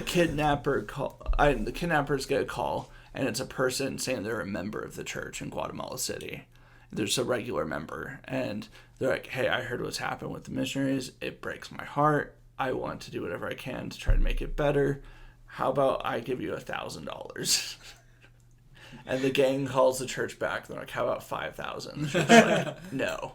the kidnappers get a call, and it's a person saying they're a member of the church in Guatemala City. There's a regular member, and they're like, hey, I heard what's happened with the missionaries. It breaks my heart. I want to do whatever I can to try to make it better. How about I give you $1,000? And the gang calls the church back. They're like, how about 5,000? The church's like, no.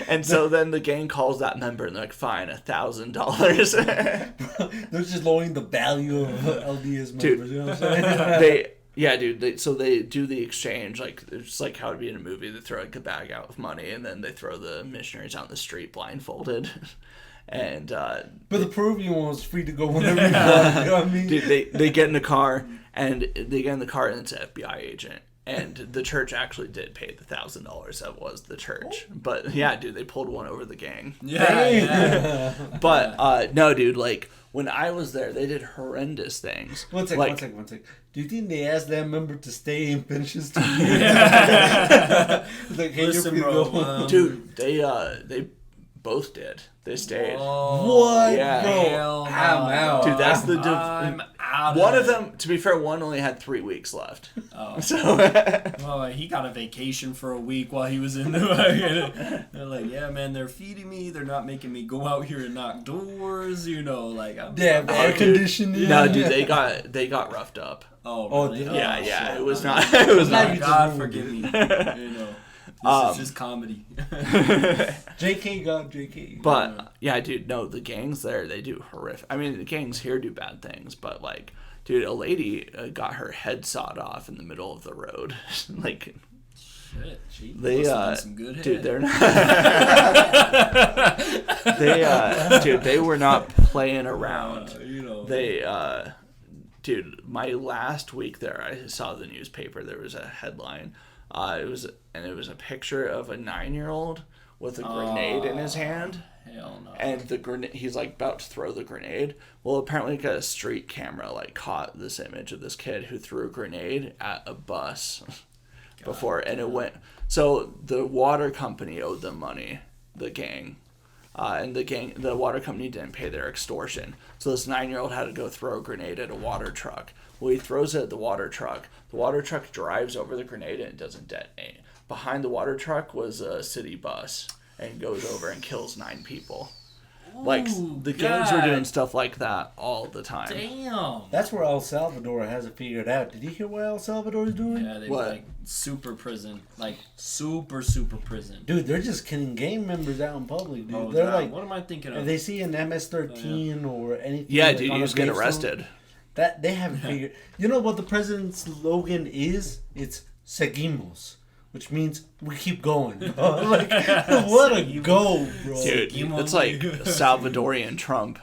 And so then the gang calls that member, and they're like, fine, $1,000. They're just lowering the value of LDS members. Dude, you know what I'm saying? So they do the exchange, like it's like how it'd be in a movie. They throw like a bag out with money, and then they throw the missionaries out in the street blindfolded. And but the Peruvian one was free to go whenever you want. You know what I mean? dude, they get in the car, and it's an FBI agent. And the church actually did pay the $1,000. That was the church. But yeah, dude, they pulled one over the gang. Yeah. But no, dude, like when I was there, they did horrendous things. One second. Do you think they asked that member to stay and finish his 2 years? Like, hey, Listen, you're free to bro, go. Dude, they both did. They stayed. What? Yeah. Hell no. I'm out. Dude, that's the I'm out. one of them. To be fair, one only had 3 weeks left. Oh. So Well, he got a vacation for a week while he was in the. They're like, yeah, man, they're feeding me. They're not making me go out here and knock doors. You know, like I'm. Yeah, air conditioning. no, dude, they got roughed up. Oh, really? Oh, Yeah, shit. it was not. It was Now not. you just God ruined forgive it. me. You know, this is just comedy. JK got JK. But yeah, dude, no, the gangs there, they do horrific. I mean, the gangs here do bad things, but like, dude, a lady got her head sawed off in the middle of the road. Like, Shit, she they must have been some good dude, head. they're not. They were not playing around. You know. They dude, my last week there, I saw the newspaper. There was a headline. It was a picture of a 9-year-old with a grenade in his hand. Hell no. And the grenade, he's like about to throw the grenade. Well, apparently, got a street camera like caught this image of this kid who threw a grenade at a bus before, and it went. So the water company owed them money, the gang, and the water company didn't pay their extortion. So this 9-year-old had to go throw a grenade at a water truck. Well, he throws it at the water truck. The water truck drives over the grenade and it doesn't detonate. Behind the water truck was a city bus and goes over and kills 9 people. Like, the gangs were doing stuff like that all the time. Damn. That's where El Salvador has it figured out. Did you hear what El Salvador is doing? Yeah, they What? like super prison, like super prison. Dude, they're just killing gang members out in public, dude. Oh, they're God, like, what am I thinking if of? they see an MS-13 or anything. Yeah, like, dude, on you a just get gravestone, arrested. That they haven't figured. You know what the president's slogan is? It's "Seguimos," which means we keep going. Like, what a go, bro! Dude, Seguimos. it's like Salvadorian Trump.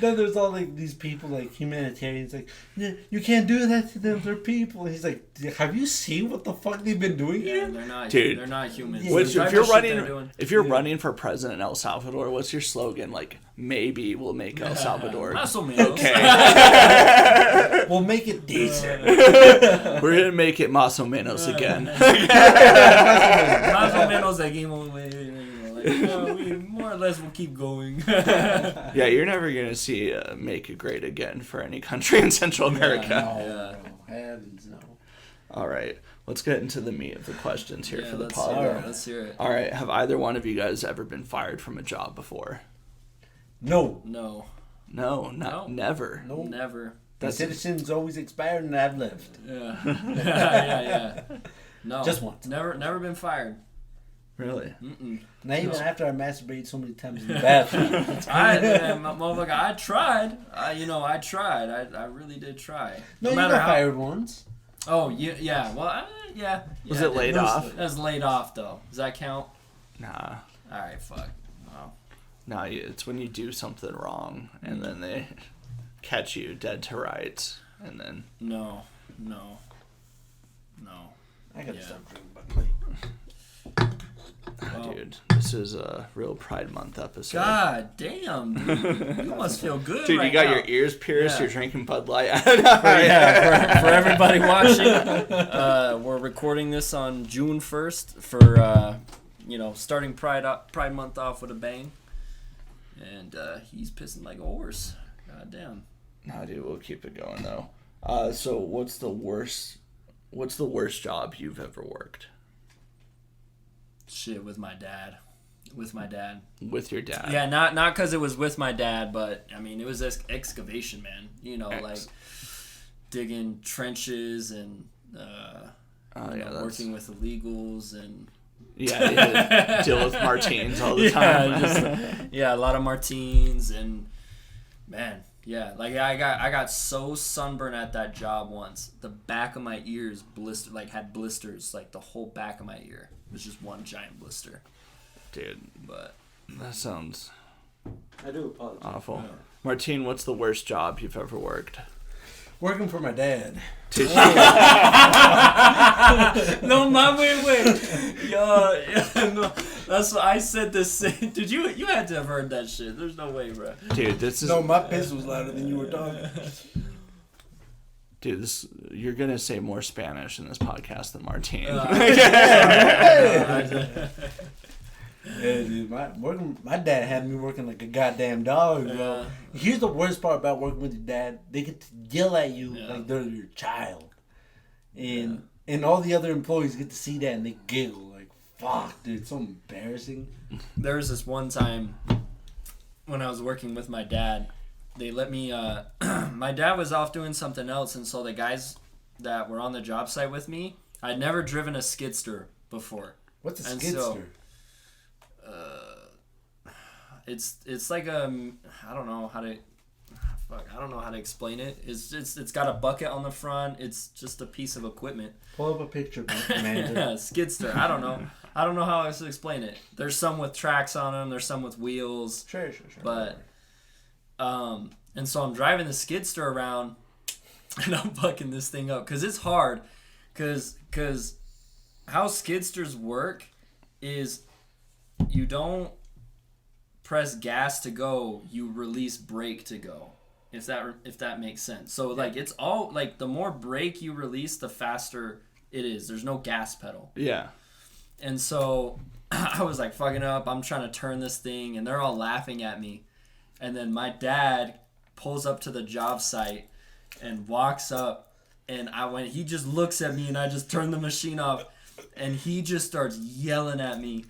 Then there's all like these people, like humanitarians, like, yeah, you can't do that to them. They're people. And he's like, have you seen what the fuck they've been doing Yeah, here? they're not. Dude. They're not humans. Yeah. Which, The if type you're of shit they're doing. running for president in El Salvador, what's your slogan? Like, maybe we'll make El Salvador. Más o menos. Okay. We'll make it decent. We're gonna make it más o menos again. Más o menos seguimos. We more or less will keep going. Yeah, you're never gonna see make it great again for any country in Central America. No, heavens no. All right, let's get into the meat of the questions here for the pod. Let's hear it. All right, have either one of you guys ever been fired from a job before? No. No. No, No. never. No. Never. My citizen's always expired and I've left. Yeah. Yeah. No. Just once. Never been fired. Really? Mm-mm. Not even after I masturbated so many times in the bathroom. Motherfucker, I tried. I tried. I really did try. No, you got fired once. Oh, yeah. Well, yeah. Was it laid off? It was laid off, though. Does that count? Nah. All right, fuck. Wow. No, it's when you do something wrong and then they catch you dead to rights, and then No. I gotta Yeah. stop drinking, buddy. oh, Well, dude. dude, this is a real Pride Month episode. God damn, dude. You must feel good Dude, right you got now. your ears pierced, Yeah. you're drinking Bud Light. For everybody watching, we're recording this on June 1st for, starting Pride Month off with a bang. And he's pissing like a horse. God damn. Nah, dude, we'll keep it going, though. So what's the worst job you've ever worked? Shit, with my dad. With With your dad? Yeah, not because it was with my dad, but I mean it was excavation, man. Like digging trenches and working with illegals and yeah, you had to deal with Martines all the time. A lot of Martines and man, yeah, like I got so sunburned at that job once. The back of my ears had blisters, like the whole back of my ear. It was just one giant blister. Dude, but that sounds I do apologize. awful. Yeah. Martine, what's the worst job you've ever worked? Working for my dad. No, wait. No, that's what I said this. Did you had to have heard that shit. There's no way, bro. Dude, this is... No, my piss was louder than you were talking. Dude, you're going to say more Spanish in this podcast than Martine. Yeah, dude, my dad had me working like a goddamn dog, bro. Here's the worst part about working with your dad: they get to yell at you like they're your child, and all the other employees get to see that and they giggle like, "Fuck, dude, it's so embarrassing." There was this one time when I was working with my dad. They let me. My dad was off doing something else, and so the guys that were on the job site with me, I'd never driven a skidster before. What's a And skidster? so, it's like I don't know how to explain it. It's got a bucket on the front. It's just a piece of equipment. Pull up a picture, man. Yeah, skidster. I don't know how else to explain it. There's some with tracks on them. There's some with wheels. Sure. But and so I'm driving the skidster around, and I'm fucking this thing up because it's hard. Cause how skidsters work is you don't press gas to go, you release brake to go. If that makes sense. So like it's all like the more brake you release, the faster it is. There's no gas pedal. Yeah. And so I was like fucking up. I'm trying to turn this thing, and they're all laughing at me. And then my dad pulls up to the job site and walks up, and he just looks at me, and I just turn the machine off, and he just starts yelling at me.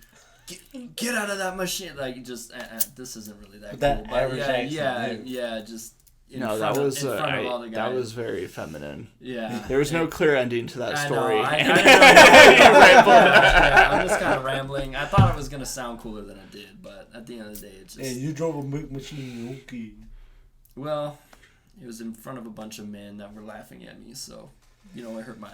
Get out of that machine! Like just this isn't really that That cool. Irish accent, Just That was in front of all the guys. that was very feminine. Yeah. There was no clear ending to that story. I know. Yeah, I'm just kind of rambling. I thought it was gonna sound cooler than it did, but at the end of the day, it's just. Hey, you drove a milk machine, okay? Well, it was in front of a bunch of men that were laughing at me, so it hurt my.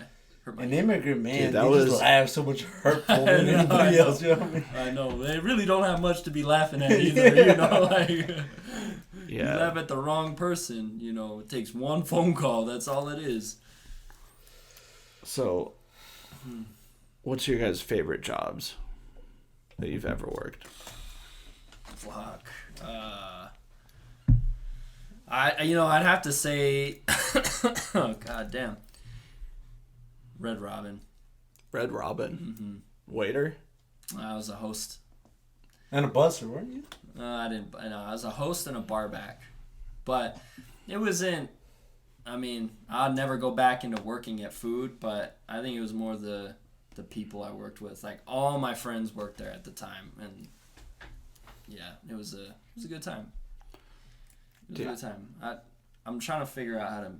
An immigrant man, Dude, that they was... just laugh so much hurtful than anybody else. You know what I mean? I know they really don't have much to be laughing at either. You laugh at the wrong person. It takes one phone call. That's all it is. So, what's your guys' favorite jobs that you've ever worked? Fuck. I'd have to say, oh god damn. Red Robin. Red Robin? Mm-hmm. Waiter? I was a host. And a busser, weren't you? I didn't. I was a host and a bar back, but it wasn't. I mean, I'd never go back into working at food, but I think it was more the people I worked with. Like all my friends worked there at the time, and yeah, it was a good time. It was a good time. I'm trying to figure out how to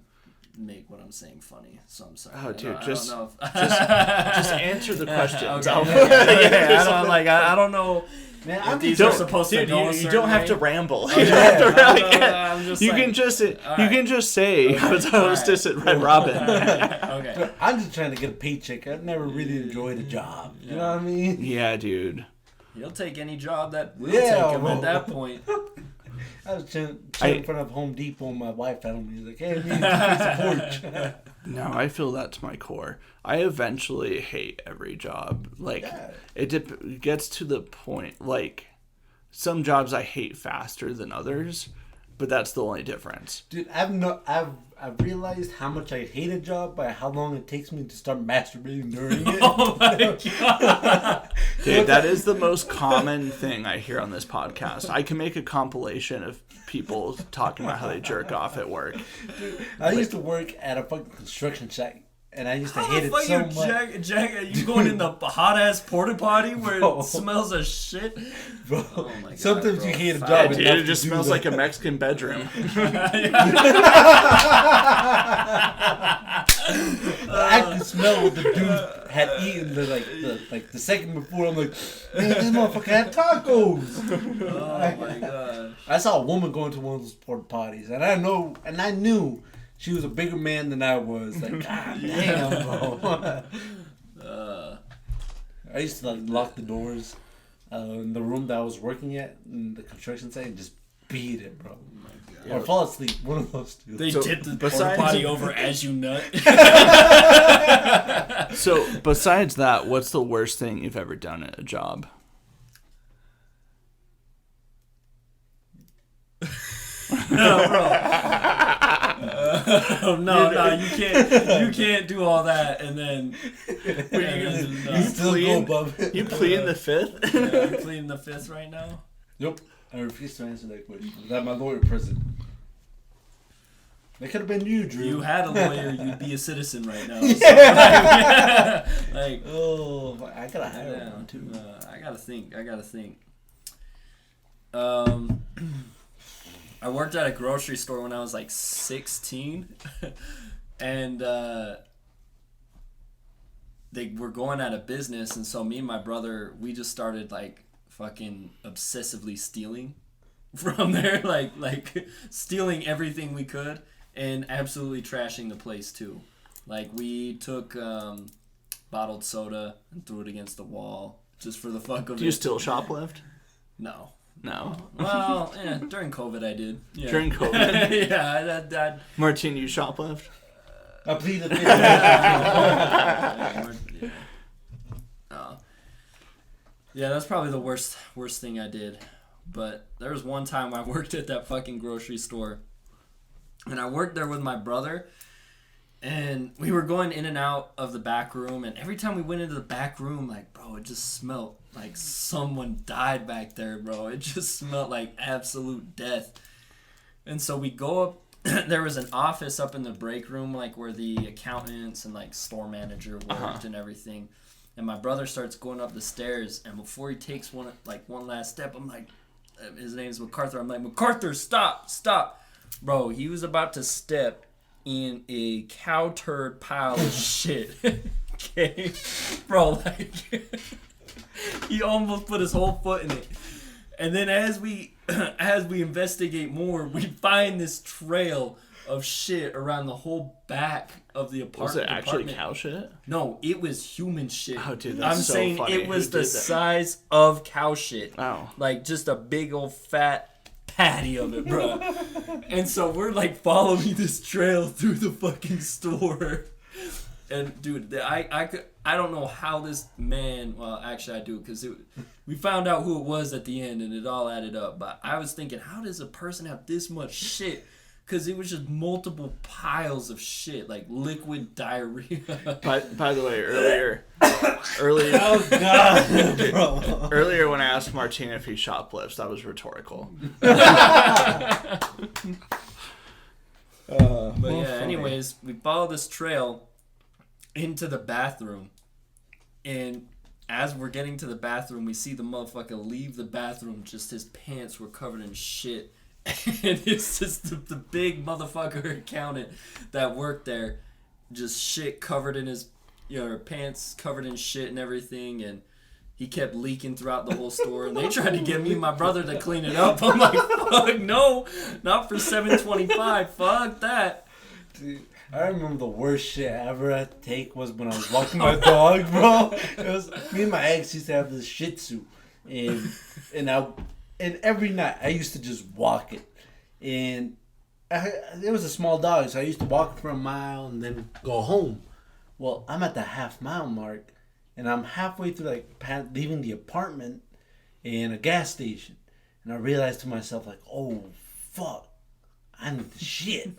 make what I'm saying funny, so I'm sorry. Oh, dude, just answer the question. Okay. I don't know. Man, if I'm these don't, are supposed dude, to go you don't have to ramble. Okay. You don't have to I'm just you like, can just all you right. can just say I was a hostess at Red Robin. Okay. I'm just trying to get a paycheck. I've never really enjoyed a job. You know what I mean? Yeah, dude. He'll take any job that will Yeah, take him well. at that point. I was chilling in front of Home Depot and my wife found me. Like, hey, we need to fix the porch. No, I feel that to my core. I eventually hate every job. Like, it gets to the point, like, some jobs I hate faster than others, but that's the only difference. Dude, I've realized how much I hate a job by how long it takes me to start masturbating during it. Oh my god. Dude, that is the most common thing I hear on this podcast. I can make a compilation of people talking about how they jerk off at work. Dude, I used to work at a fucking construction site. And I used to hate it so much. You going in the hot ass porta potty where it smells of shit, bro? Oh my God, sometimes bro. you hate a job. Yeah, dude, it just smells like a Mexican bedroom. I can smell what the dude had eaten the second before. I'm like, man, this motherfucker had tacos. Oh my god! I saw a woman going to one of those porta potties, and I knew. She was a bigger man than I was. Like, god damn, bro. I used to lock the doors in the room that I was working at in the construction site and just beat it, bro. Oh my God. Or fall asleep. One of those two. They tip the porta potty over as you nut. So, besides that, what's the worst thing you've ever done at a job? No, bro. No, you can't do all that and then. You still go above it. You pleading the fifth? Yeah, you pleading the fifth right now? Nope. I refuse to answer that question. Without my lawyer present. That could have been you, Drew. You had a lawyer, you'd be a citizen right now. Yeah. So, like, oh, I gotta hire one too. I gotta think. I worked at a grocery store when I was like 16, and they were going out of business, and so me and my brother, we just started like fucking obsessively stealing from there, like stealing everything we could, and absolutely trashing the place too. Like we took bottled soda and threw it against the wall just for the fuck of it. Do you still shoplift? No. No. Well, during COVID I did. Yeah. During COVID? Yeah. Martine, you shoplift? I plead the fifth. Yeah, that's probably the worst thing I did. But there was one time I worked at that fucking grocery store. And I worked there with my brother. And we were going in and out of the back room. And every time we went into the back room, like, bro, it just smelled like someone died back there, bro. It just smelled like absolute death. And so we go up. There was an office up in the break room, like where the accountants and like store manager worked and everything. And my brother starts going up the stairs. And before he takes one last step, I'm like, his name's MacArthur. I'm like, MacArthur, stop. Bro, he was about to step in a cow turd pile of shit. Okay? Bro, like, he almost put his whole foot in it. And then as we investigate more, we find this trail of shit around the whole back of the apartment. Was it actually cow shit? No, it was human shit. Oh, dude, that's I'm so saying funny. it was Who the did that? size of cow shit. Oh. Like just a big old fat patty of it, bro. And so we're like following this trail through the fucking store. And dude, I don't know how this man. Well, actually, I do because we found out who it was at the end, and it all added up. But I was thinking, how does a person have this much shit? Because it was just multiple piles of shit, like liquid diarrhea. By the way, earlier. Oh god, bro. Earlier, when I asked Martine if he shoplifts, that was rhetorical. But yeah, anyways, we follow this trail into the bathroom, and as we're getting to the bathroom, we see the motherfucker leave the bathroom. Just his pants were covered in shit, and it's just the big motherfucker accountant that worked there, just shit covered in his, pants covered in shit and everything, and he kept leaking throughout the whole store. And they tried to get me and my brother to clean it up. I'm like, fuck no, not for $7.25. Fuck that. Dude, I remember the worst shit I ever had to take was when I was walking my dog, bro. It was me and my ex used to have this Shih Tzu, and every night I used to just walk it. And it was a small dog, so I used to walk for a mile and then go home. Well, I'm at the half-mile mark, and I'm halfway through, like, leaving the apartment in a gas station. And I realized to myself, like, oh, fuck, I need to shit.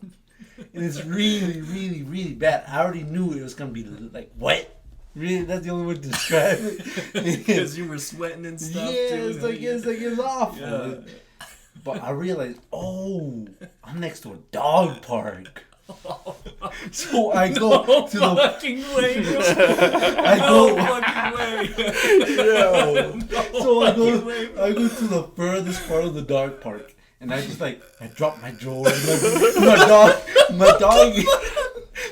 And it's really, really, really bad. I already knew it was going to be, like, wet. Really, that's the only way to describe it. Because you were sweating and stuff. Yeah, too. it was awful. Yeah. But I realized, oh, I'm next to a dog park. So I go to the fucking way. I go fucking way. So I go to the furthest part of the dog park, and I just I drop my jaw.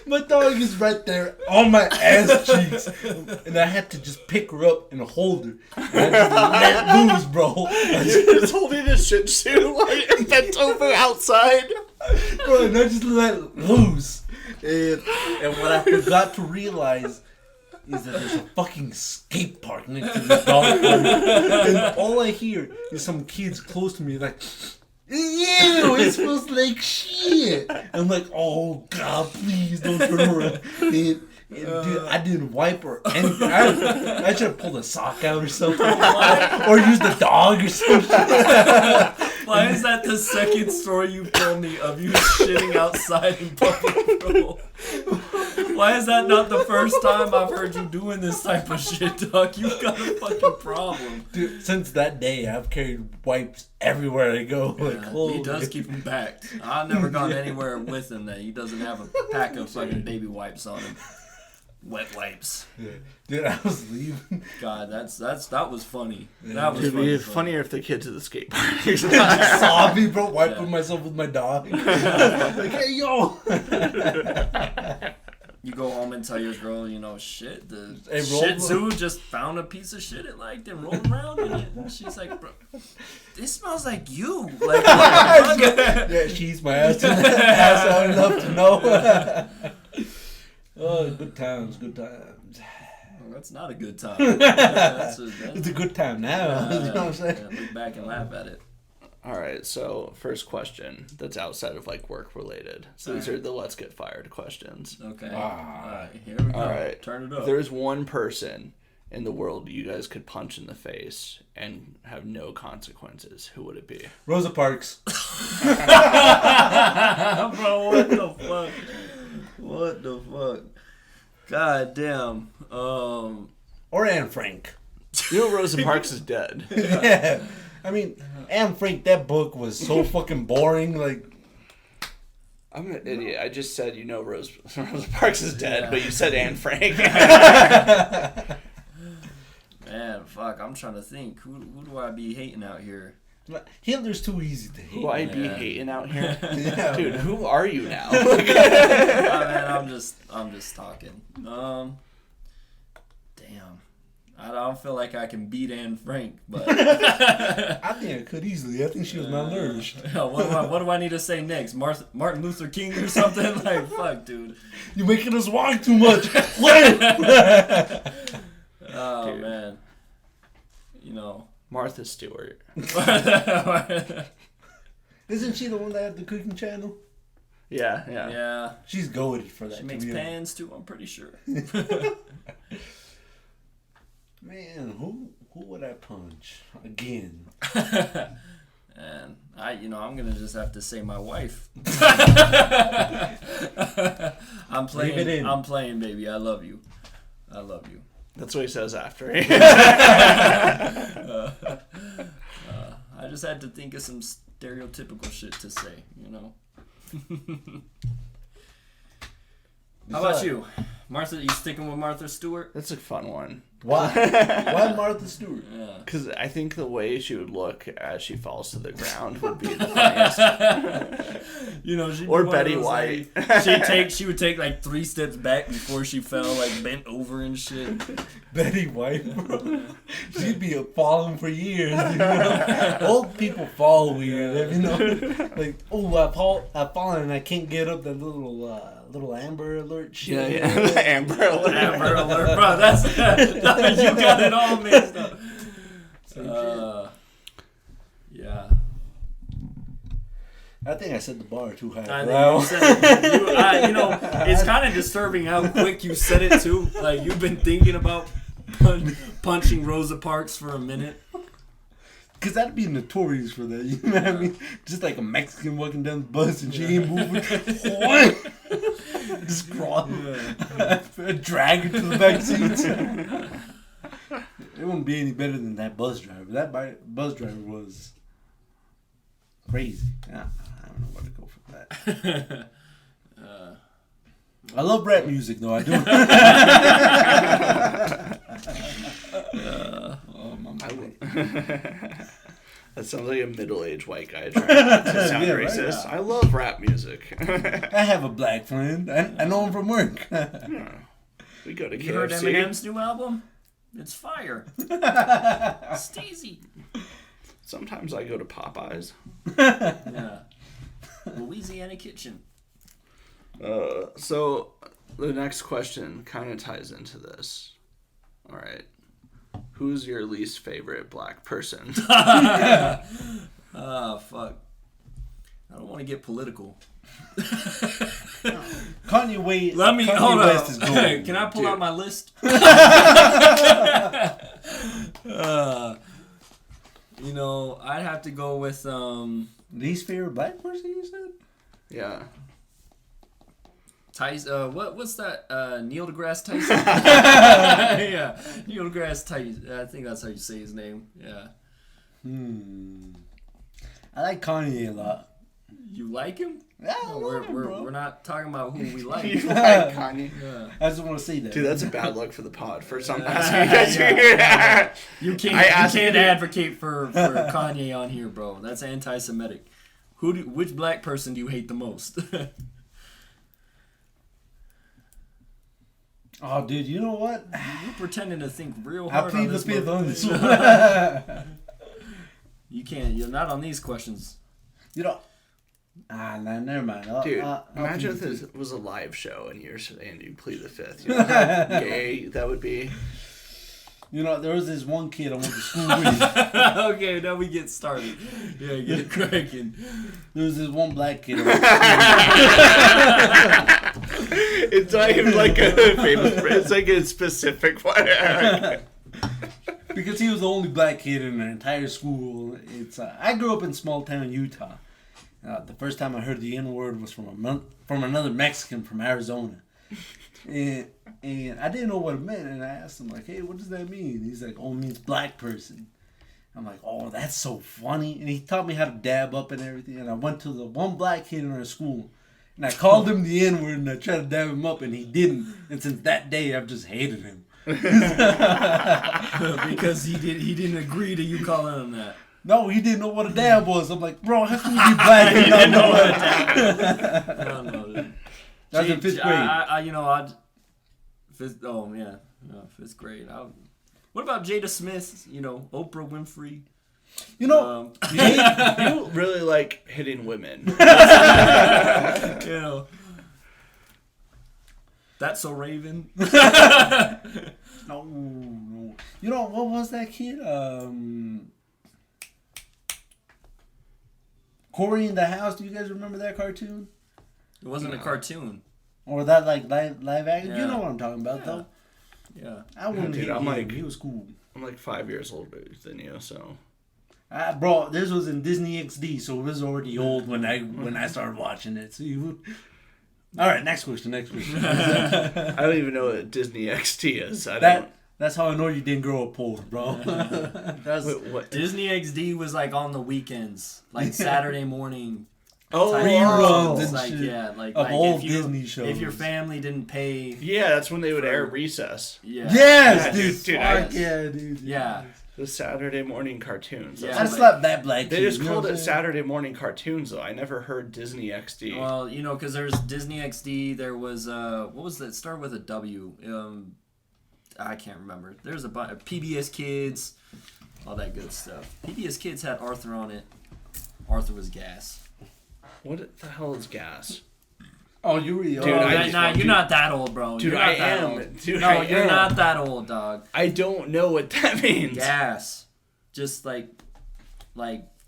My dog is right there on my ass cheeks, and I had to just pick her up and hold her. And I just let loose, bro. You're just holding a Shih Tzu like bent over outside. Bro, and I just let loose. And what I forgot to realize is that there's a fucking skate park next to this dog park. And all I hear is some kids close to me like, ew, it smells like shit. I'm like, oh God, please don't turn around. And dude, I didn't wipe or anything. I should have pulled a sock out or something. Or used the dog or something. Why is that the second story you told me of you shitting outside in public, bro? Why is that not the first time I've heard you doing this type of shit, dog? You've got a fucking problem. Dude, since that day, I've carried wipes everywhere I go. Yeah, he does keep them packed. I've never gone anywhere with him that he doesn't have a pack of fucking baby wipes on him. Wet wipes. Yeah. Dude, I was leaving. God, that was funny. That was It'd funny. be funnier if the kids at the skate park Saw me, bro, wiping myself with my dog. Like, hey, yo. You go home and tell your girl, you know, shit, the Hey, Shih Tzu just found a piece of shit it liked and rolled around in it. And she's like, bro, this smells like you. Like, Yeah, she's my ass out enough to know. Oh, good times. Well, that's not a good time. It's a good time now. You know what I'm saying? Yeah, look back and laugh at it. All right, so first question that's outside of like work related. So these are the let's get fired questions. Okay. All right, here we go. All right. Turn it up. If there's one person in the world you guys could punch in the face and have no consequences, who would it be? Rosa Parks. Bro, what the fuck? What the fuck? God damn. Or Anne Frank. You know Rosa Parks is dead. Yeah. I mean, Anne Frank, that book was so fucking boring. Like, I'm an idiot. I just said Rosa Parks is dead, but you said Anne Frank. Man, fuck. I'm trying to think. Who do I be hating out here? Hitler's too easy to hate. Who I be hating out here? Yeah. Dude, who are you now? Man, I'm just talking. Damn. I don't feel like I can beat Anne Frank, but I think I could easily. I think she was malnourished. What do I need to say next? Martin Luther King or something? Like, fuck, dude. You're making us walk too much. Oh, dude. Man. You know. Martha Stewart. Isn't she the one that had the cooking channel? Yeah. Yeah. She's goated for that. She makes pans too, I'm pretty sure. Man, who would I punch again? And I'm gonna just have to say my wife. I'm playing, baby. I love you. That's what he says after. I just had to think of some stereotypical shit to say, How about you? Martha, you sticking with Martha Stewart? That's a fun one. Why? Why Martha Stewart? Yeah. Because I think the way she would look as she falls to the ground would be the funniest. She'd Or be Betty White. She would take like 3 steps back before she fell, like bent over and shit. Betty White, bro. She'd be falling for years. Old people fall weird, Like, I've fallen and I can't get up. That little Amber Alert shit. Yeah. Amber Alert. Amber Alert, bro. That's you got it all mixed up. Yeah. I think I set the bar too high. I think you said it. You know, it's kind of disturbing how quick you said it too. Like you've been thinking about punching Rosa Parks for a minute. Cause that'd be notorious for that, you know what I mean? Just like a Mexican walking down the bus and she ain't moving. Just crawl, drag her to the back seats. It wouldn't be any better than that bus driver. That bus driver was crazy. Yeah, I don't know where to go for that. I love rap music though. I do. That sounds like a middle-aged white guy trying not to sound racist. Right? I love rap music. I have a black friend. I know him from work. Yeah. We go to KFC. You heard Eminem's new album? It's fire. Steezy. Sometimes I go to Popeyes. Yeah. Louisiana Kitchen. So the next question kind of ties into this. All right. Who's your least favorite black person? Fuck. I don't want to get political. Kanye West. Let me Kanye hold West on. is going. Can I pull out my list? You know, I'd have to go with Least favorite black person, you said? Yeah. Tyson. What's that? Neil deGrasse Tyson. Yeah, Neil deGrasse Tyson. I think that's how you say his name. Yeah. I like Kanye a lot. You like him? Yeah, I No, love him, bro. we're not talking about who we like. You like Kanye? Yeah. I just want to say that. Dude, that's a bad look for the pod. First I'm asking you guys to hear that. You can't advocate for Kanye on here, bro. That's anti-Semitic. Which black person do you hate the most? Oh, dude, you know what? You're pretending to think real I hard plead on the this. fifth on this one. You can't. You're not on these questions. You know. Never mind. Dude, I'll imagine plead if the this was a live show and you're saying you plead the fifth. You know how gay that would be? You know, there was this one kid I went to school with. Okay, now we get started. Yeah, get it cracking. There was this one black kid. It's not even like a famous. It's like a specific one. Because he was the only black kid in the entire school. I grew up in small town Utah. The first time I heard the N-word was from another Mexican from Arizona. And I didn't know what it meant, and I asked him, like, hey, what does that mean? He's like, oh, it means black person. I'm like, oh, that's so funny. And he taught me how to dab up and everything, and I went to the one black kid in our school, and I called him the N-word, and I tried to dab him up, and he didn't. And since that day, I've just hated him. Because he didn't agree to you calling him that. No, he didn't know what a dab was. I'm like, bro, how can you be black and not know what a dab? I don't know, dude. That's in fifth grade. Fifth grade. What about Jada Smith? You know, Oprah Winfrey. You know, you really like hitting women. You know, That's So Raven. No. You know, what was that kid? Corey in the House. Do you guys remember that cartoon? It wasn't a cartoon. Or that like live action? Yeah. You know what I'm talking about, though. Yeah. I wouldn't. Dude, hate I'm him. like- he was cool. I'm like 5 years older than you, so. Bro, this was in Disney XD, so it was already old when I started watching it. So you. All right, next question. I don't even know what Disney XD is. That's how I know you didn't grow up poor, bro. Wait, what? Disney XD was like on the weekends, like Saturday morning. Oh, reruns It's and like, shit yeah, like of old if you, Disney shows. If your family didn't pay, yeah, that's when they would air Recess. yeah, Yes, Yes, dude. dude, Yeah, dude. yeah, The Saturday morning cartoons. Yeah. I slapped that black kid. They just you know called what it I'm saying? Saturday morning cartoons, though. I never heard Disney XD. Well, you know, because there's Disney XD. There was what was that? Start with a W. I can't remember. There's a PBS Kids, all that good stuff. PBS Kids had Arthur on it. Arthur was gas. What the hell is gas? Oh, you really Dude, You're not that old, bro. Dude, you're not I that am. Old. Dude, no, I you're am. not that old, dog. I don't know what that means. Gas, just like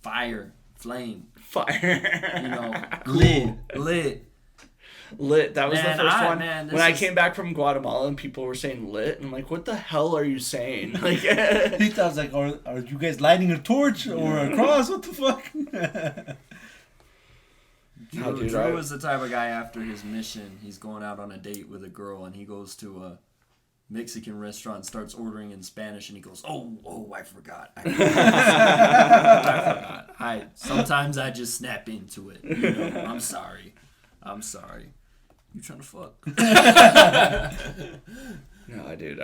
fire, flame. Fire. You know, Lit. Lit. That was Man, the first one. man, when I came back from Guatemala and people were saying lit, and I'm like, what the hell are you saying? Like, He thought I was like, are you guys lighting a torch or a cross? What the fuck? Drew was the type of guy after his mission, he's going out on a date with a girl, and he goes to a Mexican restaurant and starts ordering in Spanish, and he goes, oh, I forgot. I forgot. Sometimes I just snap into it. You know, I'm sorry. You trying to fuck? No, dude,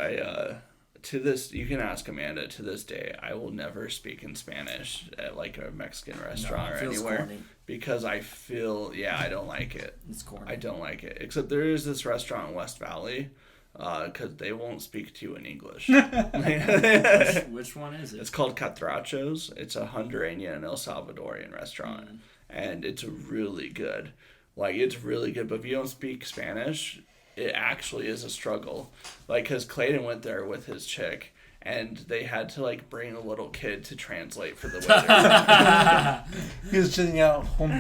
to this, you can ask Amanda, to this day, I will never speak in Spanish at like a Mexican restaurant or anywhere. Corny. Because I feel, I don't like it. It's corny. I don't like it. Except there is this restaurant in West Valley, because they won't speak to you in English. Which one is it? It's called Catrachos. It's a Honduran and El Salvadorian restaurant. And it's really good. Like, it's really good. But if you don't speak Spanish, it actually is a struggle. Like, because Clayton went there with his chick, and they had to, like, bring a little kid to translate for the waiter. He was chilling out home.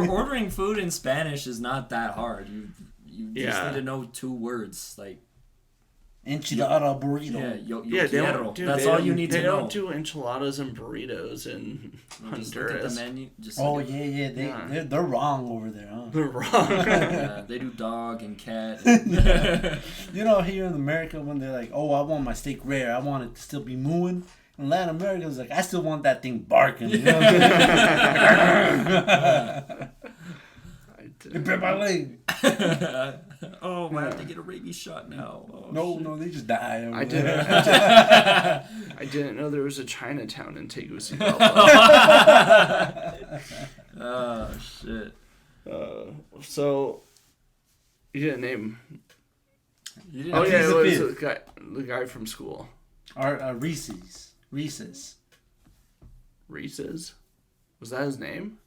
Ordering food in Spanish is not that hard. You just need to know 2 words, like enchilada burrito. Yo quiero. That's all you need to know. They don't do enchiladas and burritos in Honduras. Just look at the menu. They're wrong over there, huh? They're wrong. They do dog and cat. You know, here in America, when they're like, "Oh, I want my steak rare. I want it to still be mooing." In Latin America, it's like, "I still want that thing barking." You know what I'm It bit my leg. Oh, I have to get a rabies shot now. Oh, no, they just die. I didn't know there was a Chinatown in Tegucigalpa. Oh, shit. So, you didn't name... It was the guy from school. Reese's. Reese's? Was that his name?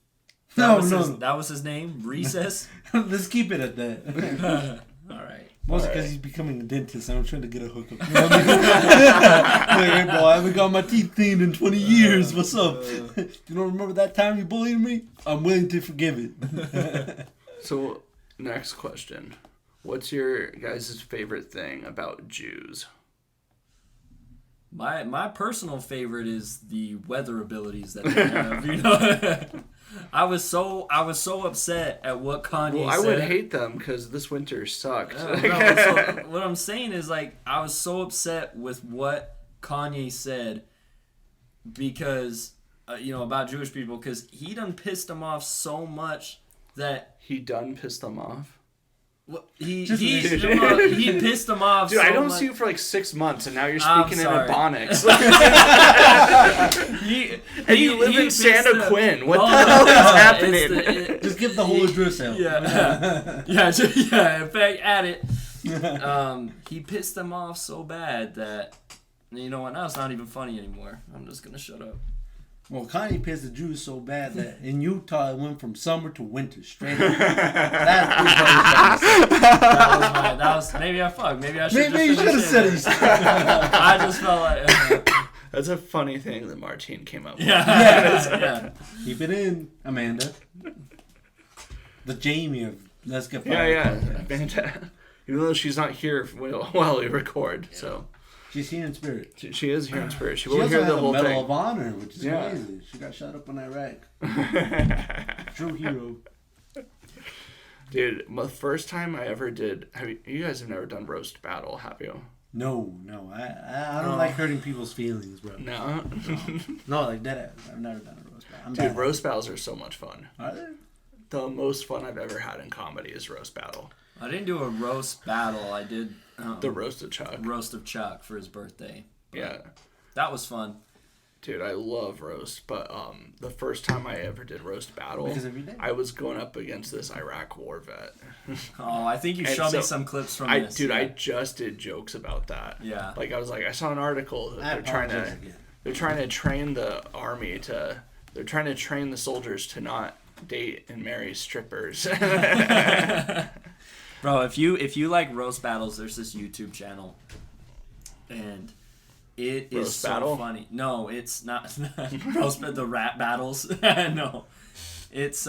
No. That was his name? Recess? Let's keep it at that. Alright. Mostly because he's becoming a dentist and I'm trying to get a hookup. You know what I mean? Hey, boy, I haven't got my teeth cleaned in 20 years. What's up? You don't remember that time you bullied me? I'm willing to forgive it. So, next question. What's your guys' favorite thing about Jews? My personal favorite is the weather abilities that they have. You know, I was so upset at what Kanye said. I would hate them because this winter sucked. So what I'm saying is, like, I was so upset with what Kanye said because about Jewish people, because he done pissed them off so much that he done pissed them off. He pissed them off. Dude, so I don't much. see you for like 6 months, and now you're speaking in Ebonics. And you live in Santa Quinn. What the hell is happening? Just give the whole address out. Yeah. In fact, add it. He pissed them off so bad that, you know what? Now it's not even funny anymore. I'm just gonna shut up. Well, Kanye pissed the Jews so bad that in Utah it went from summer to winter straight up. That was maybe I fucked. Maybe I should. Maybe you should have said it. I just felt like. That's a funny thing that Martine came up with. Yeah. Keep it in, Amanda. The Jamie of Let's Get Fired. Yeah. Amanda, even though she's not here while we record, so. She's here in spirit. She is here in spirit. She also won't hear the whole Medal thing. of Honor, which is crazy. She got shot up in Iraq. True hero. Dude, the first time I ever did... You guys have never done roast battle, have you? No. I don't like hurting people's feelings, bro. No? No, like that. I've never done a roast battle. Dude, roast battles are so much fun. Are they? The most fun I've ever had in comedy is roast battle. I didn't do a roast battle. I did... the roast of Chuck. Roast of Chuck for his birthday. Yeah. That was fun. Dude, I love roast, but the first time I ever did roast battle, I was going up against this Iraq war vet. Oh, I think you showed me some clips from this. Dude, I just did jokes about that. Yeah. Like, I was like, I saw an article that they're trying to train the army they're trying to train the soldiers to not date and marry strippers. Bro, if you like roast battles, there's this YouTube channel, and it is so funny. No, it's not roast the rap battles. No, It's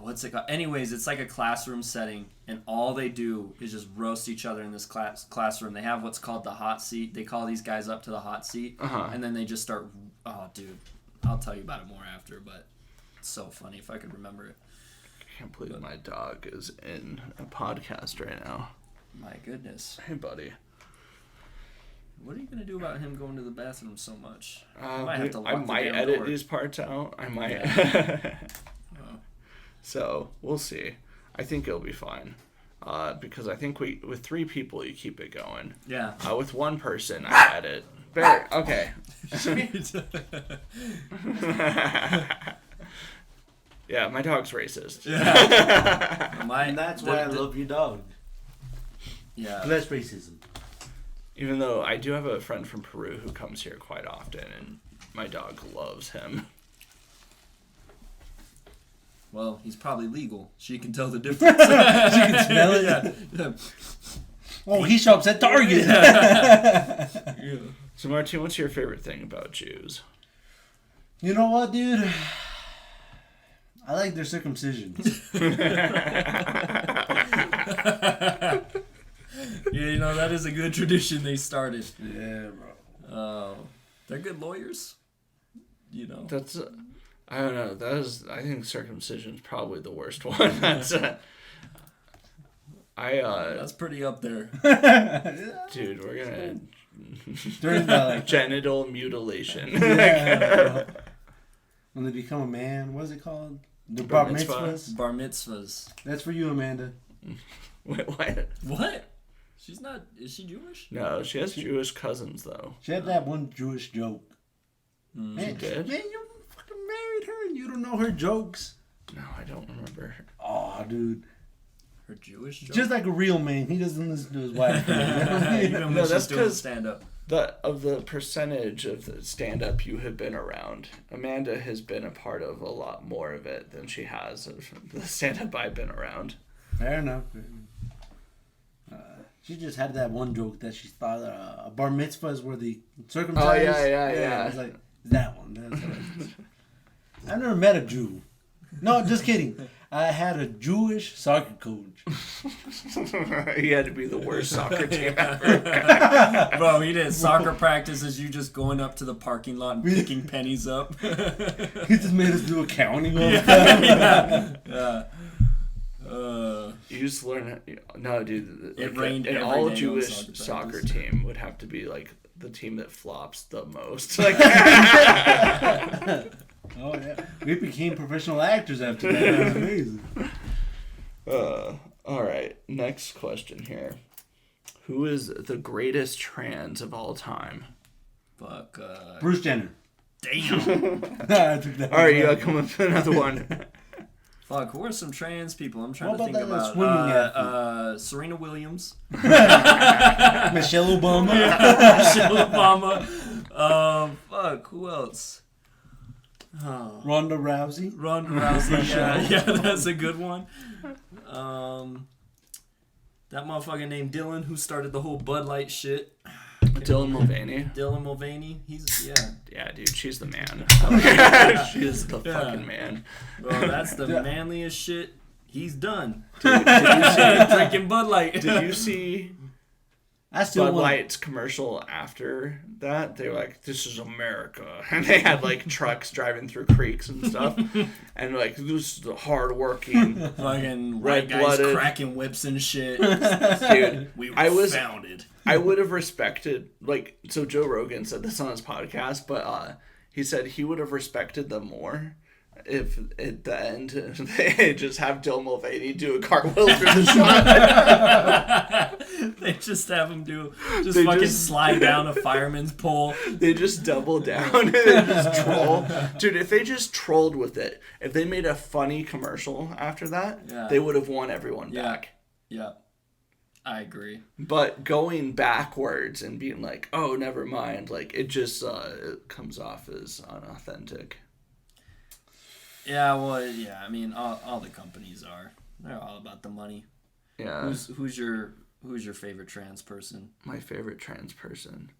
what's it called? Anyways, it's like a classroom setting, and all they do is just roast each other in this classroom. They have what's called the hot seat. They call these guys up to the hot seat, and then they just start. Oh, dude, I'll tell you about it more after, but it's so funny if I could remember it. I can't believe my dog is in a podcast right now. My goodness. Hey, buddy. What are you gonna do about him going to the bathroom so much? I might edit these parts out. I might. Yeah. So we'll see. I think it'll be fine. Because I think with 3 people you keep it going. Yeah. With 1 person I edit. Bear. Okay. Yeah, my dog's racist. Yeah. And that's why I love your dog. Yeah. Less racism. Even though I do have a friend from Peru who comes here quite often, and my dog loves him. Well, he's probably legal. She can tell the difference. She can smell it. Yeah. Oh, he shops at Target. Yeah. So, Martin, what's your favorite thing about Jews? You know what, dude? I like their circumcisions. Yeah, you know, that is a good tradition they started. Yeah, bro. They're good lawyers. You know. That's, I don't know. I think circumcision's probably the worst one. That's pretty up there. Dude, we're gonna During the, genital mutilation. yeah, when they become a man, what is it called? The bar mitzvahs. Bar mitzvahs. That's for you, Amanda. Wait, what? What? She's not. Is she Jewish? No, she has Jewish cousins though. She had that one Jewish joke. She did? Man, you fucking married her and you don't know her jokes. No, I don't remember. Oh, dude. Her Jewish joke? Just like a real man, he doesn't listen to his wife. Even No, when that's she's doing 'cause- stand up. Of the percentage of the stand-up you have been around, Amanda has been a part of a lot more of it than she has of the stand-up I've been around. Fair enough. She just had that one joke that she thought a bar mitzvah is where the circumcised. Oh, yeah. I was like, that one. That's what it is. I've never met a Jew. No, just kidding. I had a Jewish soccer coach. He had to be the worst soccer team ever. Bro, he did soccer practices. You just going up to the parking lot and picking pennies up. He just made us do accounting all the time. Yeah. You just learn. No, dude. It rained an every all day on Jewish soccer soccer practice. team would have to be like the team that flops the most. Like, Oh, yeah. We became professional actors after that. That was amazing. all right. Next question here. Who is the greatest trans of all time? Fuck. Bruce Jenner. Damn. I took that All right, one. you gotta come up with another one. Fuck, who are some trans people? I'm trying What to think about that about swimming Serena Williams. Michelle Obama. Michelle Obama. Fuck, who else? Oh. Ronda Rousey. Ronda Rousey, yeah, that's a good one. That motherfucker named Dylan who started the whole Bud Light shit. Dylan Mulvaney. Dylan Mulvaney, he's, yeah. Yeah, dude, she's the man. She is the fucking man. Bro, that's the manliest shit. He's done. Dude, did you see? Drinking Bud Light. Did you see I still Bud want. Light's commercial after that? They were like, "This is America," and they had like trucks driving through creeks and stuff, and like, "This is the hardworking." Fucking white guys Red-blooded. cracking whips and shit. Dude, We were I was- founded. I would have respected, like, so Joe Rogan said this on his podcast, but he said he would have respected them more if at the end they just have Dylan Mulvaney do a cartwheel through the shot. They just have him They fucking just- slide down a fireman's pole. They just double down and they just troll. Dude, if they just trolled with it, if they made a funny commercial after that, Yeah. they would have won everyone Yeah. back. Yeah, I agree. But going backwards and being like, oh, never mind, like, it just it comes off as unauthentic. Yeah, well, yeah. I mean, all the companies are. They're all about the money. Yeah. Who's your favorite trans person? My favorite trans person.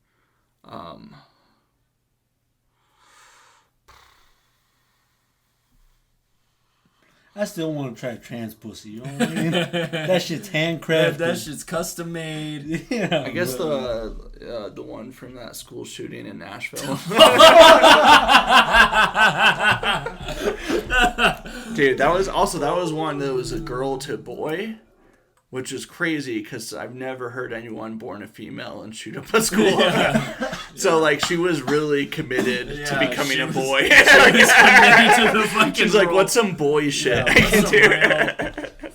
I still want to try trans pussy. You know what I mean? That shit's handcrafted. That shit's custom made. Yeah. I guess the one from that school shooting in Nashville. Dude, that was one that was a girl to boy, which is crazy because I've never heard anyone born a female and shoot up a school. Yeah. So like she was really committed to becoming a boy. She's like, what's some boy shit I can do?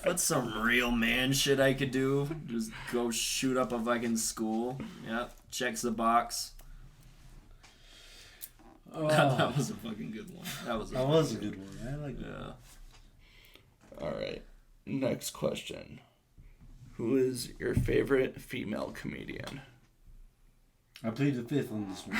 What's some real man shit I could do? Just go shoot up a fucking school. Yep, checks the box. Oh. That was a fucking good one. That was a good one. I like that. Yeah. All right. Next question. Who is your favorite female comedian? I plead the fifth on this one.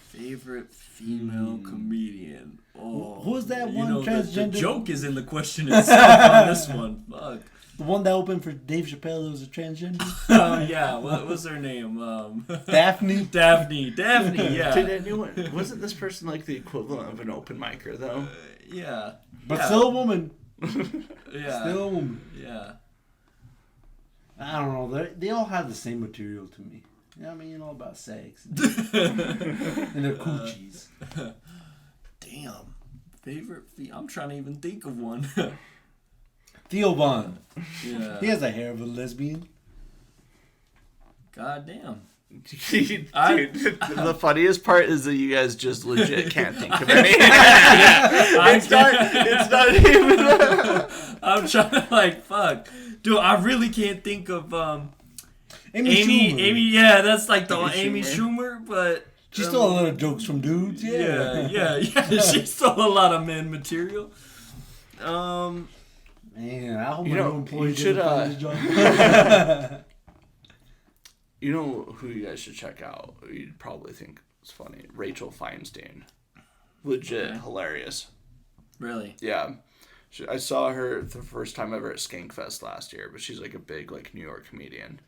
Favorite female comedian. Oh, who's that one transgender? The joke is in the question itself on this one. Fuck. The one that opened for Dave Chappelle that was a transgender? Oh, yeah. What was her name? Daphne? Daphne, yeah. Did anyone... Wasn't this person like the equivalent of an open micer, though? Yeah. But still a woman. Yeah. Still a woman. Yeah. I don't know. They all have the same material to me. You know what I mean? All about sex. And their coochies. Damn. Favorite I'm trying to even think of one. Theo Von. Yeah. He has the hair of a lesbian. God damn. Dude, the funniest part is that you guys just legit can't think of any. It's not even. I'm trying to like fuck, dude. I really can't think of Amy, yeah, that's like the Amy Schumer, but she stole a lot of jokes from dudes. Yeah. She stole a lot of men material. Man, I hope my new employee should find his job. You know who you guys should check out? You'd probably think it's funny. Rachel Feinstein. Legit hilarious. Really? Yeah. I saw her the first time ever at Skankfest last year, but she's like a big like New York comedian,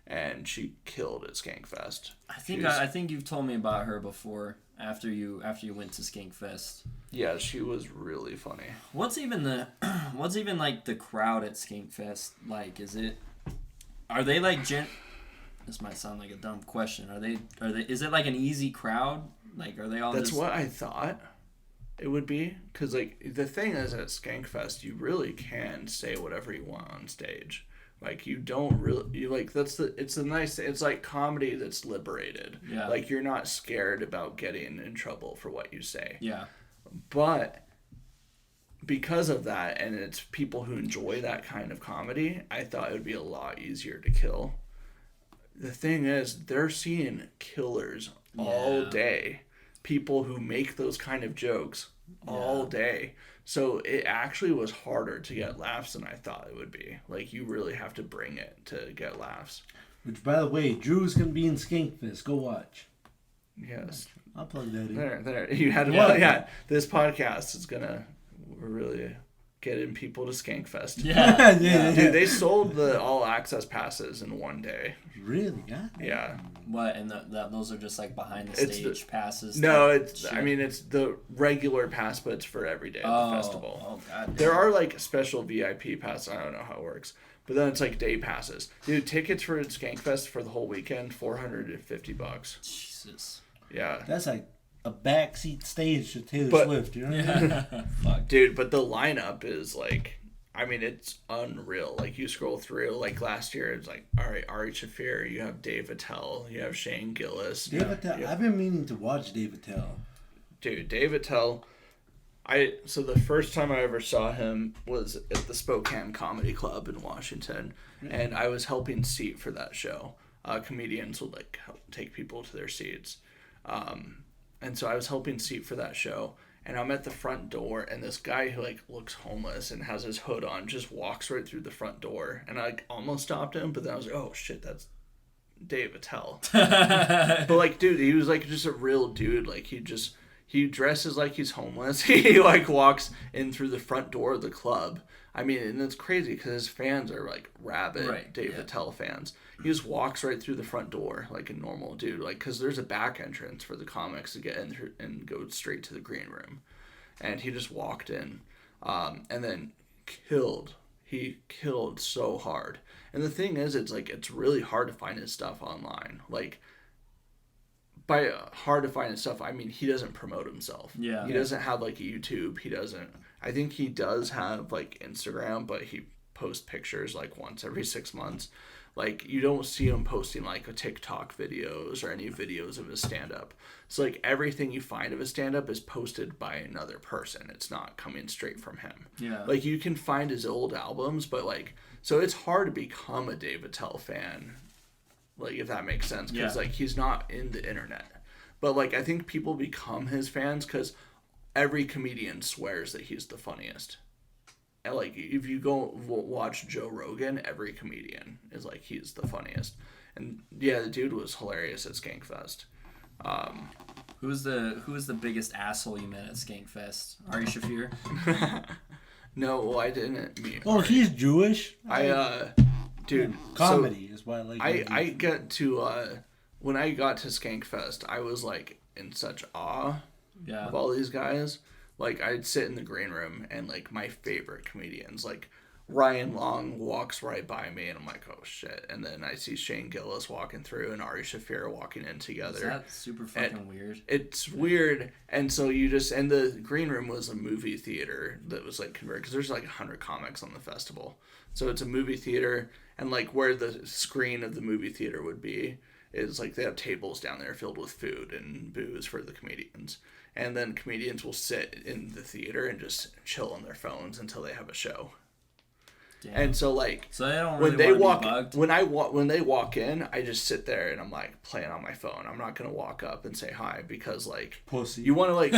and she killed at Skankfest. I think you've told me about her before after you went to Skankfest. Yeah, she was really funny. What's even like the crowd at Skankfest like? Are they like This might sound like a dumb question. Is it like an easy crowd? Like, are they all That's what I thought it would be. Because, like, the thing is at Skankfest, you really can say whatever you want on stage. Like, you don't really... It's like comedy that's liberated. Yeah. Like, you're not scared about getting in trouble for what you say. Yeah. But because of that, and it's people who enjoy that kind of comedy, I thought it would be a lot easier to kill. The thing is, they're seeing killers all day. People who make those kind of jokes all day. So it actually was harder to get laughs than I thought it would be. Like, you really have to bring it to get laughs. Which, by the way, Drew's going to be in Skankfest. Go watch. Yes. I'll plug that in. There. You had to... Yeah, this podcast is going to really... getting people to Skankfest. Yeah. Dude, they sold the all access passes in one day. Really? God. Yeah. What? And those are just like behind the stage passes? No, it's the regular pass, but it's for every day of the festival. Oh, God. There are like special VIP passes. I don't know how it works. But then it's like day passes. Dude, tickets for Skankfest for the whole weekend, $450. Jesus. Yeah. That's like a backseat stage to Taylor Swift, you know what I mean? Fuck. Dude, but the lineup is like, I mean, it's unreal. Like, you scroll through, like, last year, it's like, all right, Ari Shaffir, you have Dave Attell, you have Shane Gillis. Dave Attell, I've been meaning to watch Dave Attell. Dude, Dave Attell, so the first time I ever saw him was at the Spokane Comedy Club in Washington, and I was helping seat for that show. Comedians would, like, help take people to their seats. And so I was helping seat for that show, and I'm at the front door, and this guy who, like, looks homeless and has his hood on just walks right through the front door, and I, like, almost stopped him, but then I was like, oh, shit, that's Dave Attell. But, like, dude, he was, like, just a real dude. Like, he dresses like he's homeless. He, like, walks in through the front door of the club. I mean, and it's crazy because his fans are, like, rabid Dave Attell fans. He just walks right through the front door like a normal dude. Like, because there's a back entrance for the comics to get in through and go straight to the green room. and he just walked in, and then killed. He killed so hard. And the thing is, it's really hard to find his stuff online. Like, by hard to find his stuff, I mean he doesn't promote himself. Yeah. He doesn't have like a YouTube. He doesn't. I think he does have like Instagram, but he posts pictures like once every 6 months. Like, you don't see him posting like a TikTok videos or any videos of his stand-up. So like everything you find of his stand-up is posted by another person. It's not coming straight from him. Yeah. Like, you can find his old albums, but like, so it's hard to become a Dave Attell fan. Like, if that makes sense, because like he's not in the internet. But like, I think people become his fans because every comedian swears that he's the funniest. And like, if you go watch Joe Rogan, every comedian is like, he's the funniest. And yeah, the dude was hilarious at Skankfest. Who was the biggest asshole you met at Skankfest? Ari Shaffir? No, well, I didn't meet. Oh, Ari. he's Jewish. Dude, comedy is why I like. I get to when I got to Skankfest, I was like in such awe of all these guys. Like, I'd sit in the green room and like my favorite comedians, like Ryan Long walks right by me and I'm like, oh shit. And then I see Shane Gillis walking through and Ari Shaffir walking in together. Is that super fucking weird? It's weird. And so and the green room was a movie theater that was like converted, because there's like 100 comics on the festival. So it's a movie theater, and like where the screen of the movie theater would be is like they have tables down there filled with food and booze for the comedians. And then comedians will sit in the theater and just chill on their phones until they have a show. Damn. And so like, so they don't when really they walk, bugged. when they walk in, I just sit there and I'm like playing on my phone. I'm not gonna walk up and say hi because like, pussy. You want to like,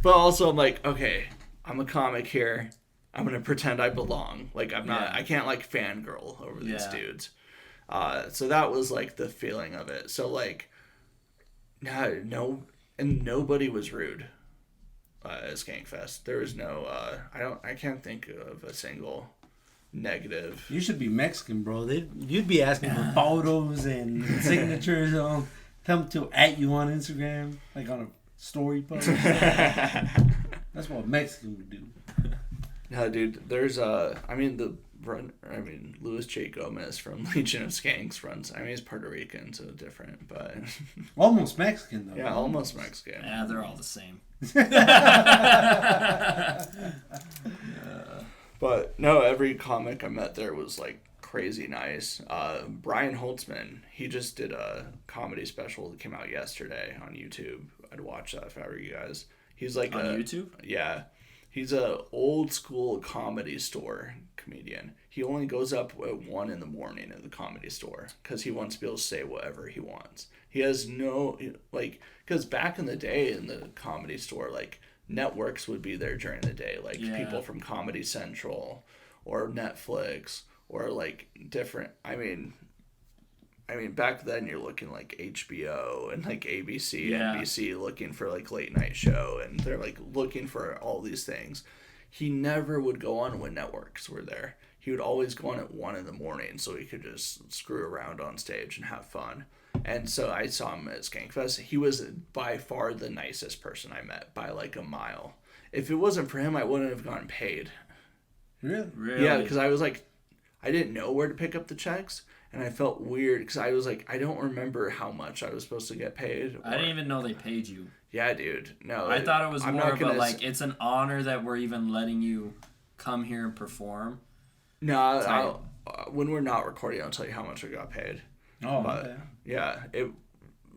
but also I'm like, okay, I'm a comic here. I'm gonna pretend I belong. Like, I'm not. I can't like fangirl over these dudes. So that was like the feeling of it. So like, and nobody was rude at Skankfest. There was no. I can't think of a single negative. You should be Mexican, bro. You'd be asking for photos and signatures. Tell them to @ you on Instagram, like on a story post. That's what a Mexican would do. No, dude. There's Louis J. Gomez from Legion of Skanks runs. I mean, he's Puerto Rican, so different, but almost Mexican though. Yeah, almost Mexican. Yeah, they're all the same. But no, every comic I met there was like crazy nice. Brian Holtzman, he just did a comedy special that came out yesterday on YouTube. I'd watch that if I were you guys. He's like on YouTube? Yeah. He's a old school comedy store comedian. He only goes up at 1 a.m. at the comedy store because he wants to be able to say whatever he wants. He has no, like, because back in the day in the comedy store, like, networks would be there during the day, like people from Comedy Central or Netflix or like different, I mean back then you're looking like HBO and like ABC, NBC looking for like late night show, and they're like looking for all these things. He never would go on when networks were there. He would always go on at 1 a.m. so he could just screw around on stage and have fun. And so I saw him at Skankfest. He was by far the nicest person I met by like a mile. If it wasn't for him, I wouldn't have gotten paid. Really? Yeah, because I was like, I didn't know where to pick up the checks. And I felt weird because I was like, I don't remember how much I was supposed to get paid. I didn't even know they paid you. Yeah, dude. No. I thought it was more of a, like, it's an honor that we're even letting you come here and perform. No, when we're not recording, I'll tell you how much I got paid. Oh, but, okay. Yeah, it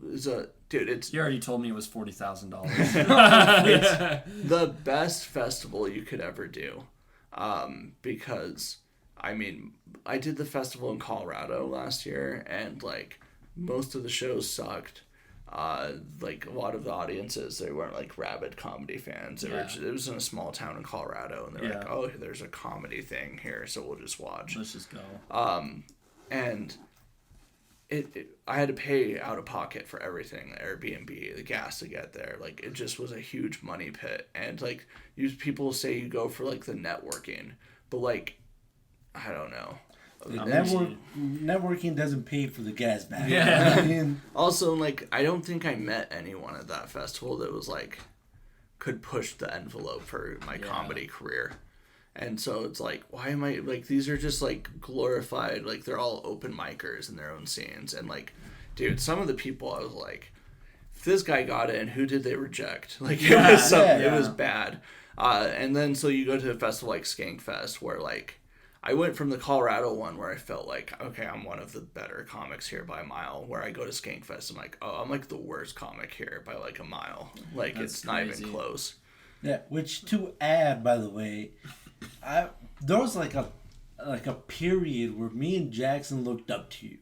was it's... You already told me it was $40,000. It's the best festival you could ever do. Because... I mean, I did the festival in Colorado last year, and like most of the shows sucked. Like a lot of the audiences, they weren't like rabid comedy fans. It was in a small town in Colorado, and they're like, "Oh, there's a comedy thing here, so we'll just watch." Let's just go. And I had to pay out of pocket for everything: the Airbnb, the gas to get there. Like, it just was a huge money pit. And like, people say you go for like the networking, but like, I don't know. Networking doesn't pay for the gas back. Yeah. Also, like, I don't think I met anyone at that festival that was like could push the envelope for my comedy career. And so it's like, why am I, like, these are just, like, glorified, like, they're all open micers in their own scenes. And, like, dude, some of the people, I was like, if this guy got in, who did they reject? Like, it was bad. And then, so you go to a festival like Skankfest, where, like, I went from the Colorado one where I felt like, okay, I'm one of the better comics here by a mile, where I go to Skankfest, I'm like, oh, I'm, like, the worst comic here by, like, a mile. Like, that's it's crazy. Not even close. Yeah, which, to add, by the way... there was like a period where me and Jackson looked up to you,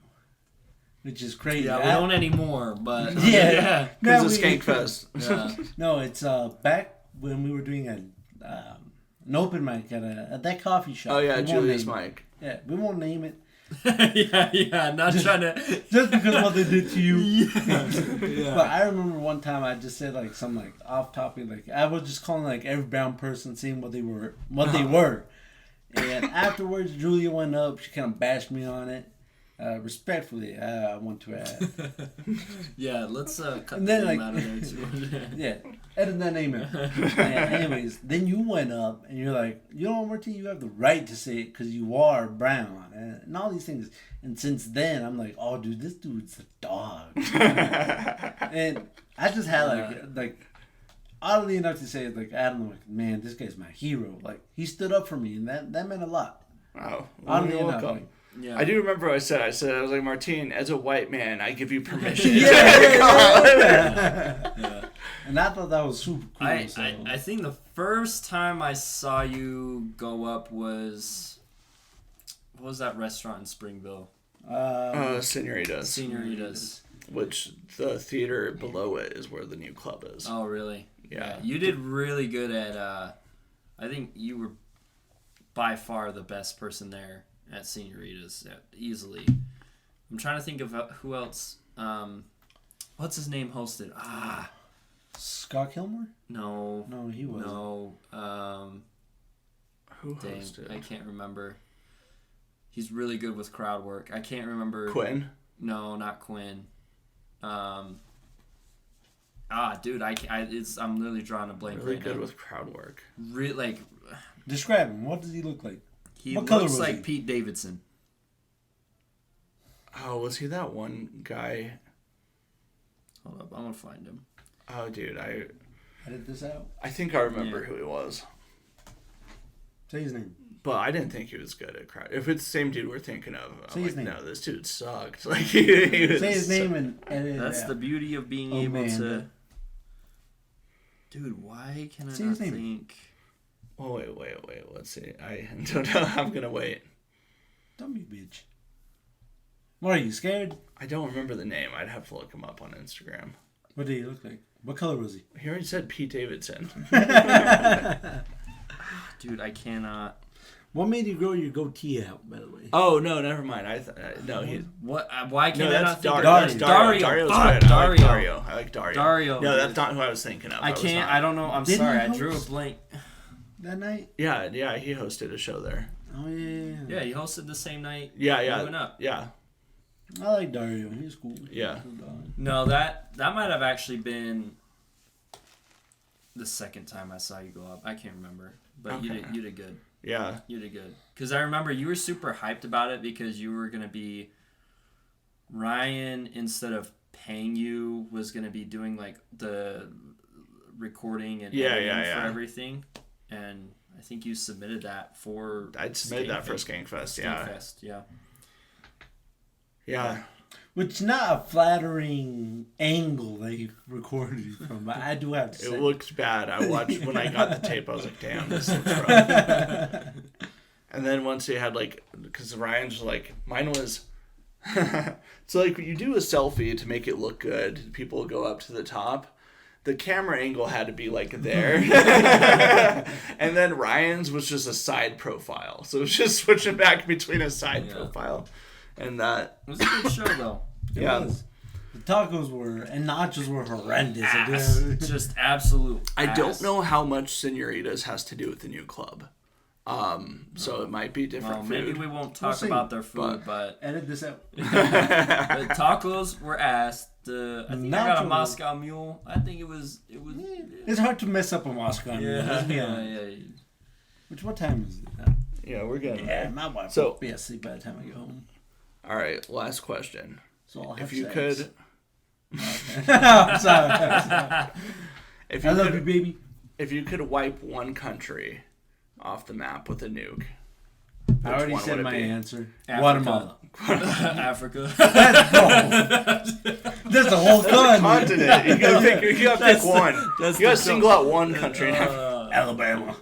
which is crazy. Yeah, we don't anymore, but yeah, because of Skankfest. Yeah. No, it's back when we were doing an open mic at that coffee shop. Oh yeah, Julius Mike. Yeah, we won't name it. Not trying to just because of what they did to you. Yeah. But I remember one time I just said like some like off topic, like I was just calling like every brown person, seeing what they were, and afterwards Julia went up, she kind of bashed me on it, respectfully. I want to add. Yeah, let's cut and the then, name like, out of there too. Yeah, edit that name out. Anyways, then you went up and you're like, you know, Martin, you have the right to say it because you are brown and all these things. And since then, I'm like, oh, dude, this dude's a dog. And I just had like, oddly enough to say, like, I don't know, like, man, this guy's my hero. Like, he stood up for me, and that meant a lot. Wow, well, you're welcome. Like, yeah. I do remember what I said. I was like, Martin, as a white man, I give you permission. Yeah. And I thought that was super cool. I think the first time I saw you go up was, what was that restaurant in Springville? Senoritas. Senoritas. Which the theater below it is where the new club is. Oh, really? Yeah. You did really good at, I think you were by far the best person there at Senoritas, easily. I'm trying to think of who else. What's his name hosted? Scott Kilmer? No, he wasn't. No. Who hosted? I can't remember. He's really good with crowd work. I can't remember. Quinn? No, not Quinn. Dude, I'm literally drawing a blank. Really right good now. With crowd work. Describe him. What does he look like? He what color looks was like he? Pete Davidson. Oh, was he that one guy? Hold up, I'm gonna find him. Oh, dude, I edit this out. I think I remember who he was. Say his name. But I didn't think he was good at crowd. If it's the same dude we're thinking of, I'm like, no, this dude sucked. Like he was say his name and edit. That's the beauty of being able to. Man. Dude, why can I say not his name. think? Oh wait. Let's see. I don't know. I'm gonna wait. Don't be a bitch. What are you scared? I don't remember the name. I'd have to look him up on Instagram. What did he look like? What color was he? He already said Pete Davidson. Dude, I cannot. What made you grow your goatee out, by the way? Oh no, never mind. No, he. What? Why can't No, I that's not Dario. think Dario's good. Dario. I like Dario. Dario. No, that's not who I was thinking of. I can't. I don't know. I'm Didn't sorry. he I drew a host? blank. That night? Yeah. He hosted a show there. Oh yeah. Yeah, he hosted the same night. Yeah. We went up. Yeah. I like Dario. He's cool. Yeah. No, that might have actually been the second time I saw you go up. I can't remember, but Okay. you did good. Yeah. You did good. Because I remember you were super hyped about it because you were going to be... Ryan, instead of paying you, was going to be doing, like, the recording and editing for everything. And I think you submitted that for... I submitted that for Skankfest, yeah. Skankfest, yeah. Yeah. Which not a flattering angle they recorded it from, but I do have to say. It looked bad. I watched when I got the tape, I was like, damn, this looks rough. And then once they had like, because Ryan's like, mine was, so like you do a selfie to make it look good. People go up to the top. The camera angle had to be like there. And then Ryan's was just a side profile. So it was just switching back between a side profile. And that it was a good show though. It was. The tacos and nachos were horrendous. Just absolute. I don't know how much Senoritas has to do with the new club. So it might be different Well, food. maybe we won't talk see, about their food, but Edit this out. the tacos were asked. I think I got a Nachos. Moscow Mule. I think it was. It's hard to mess up a Moscow. Let's be honest. Yeah. What time is it? Yeah, we're getting Yeah, there. my wife So- will be asleep by the time I get home. All right, last question. So I'll have If you sex. could, I'm sorry. if I you love you, could, baby. if you could wipe one country off the map with a nuke, I already one said would it my be? answer. Africa. Guatemala. Africa. That's the whole That's a continent. continent. You gotta pick one. You gotta single out one country. Alabama.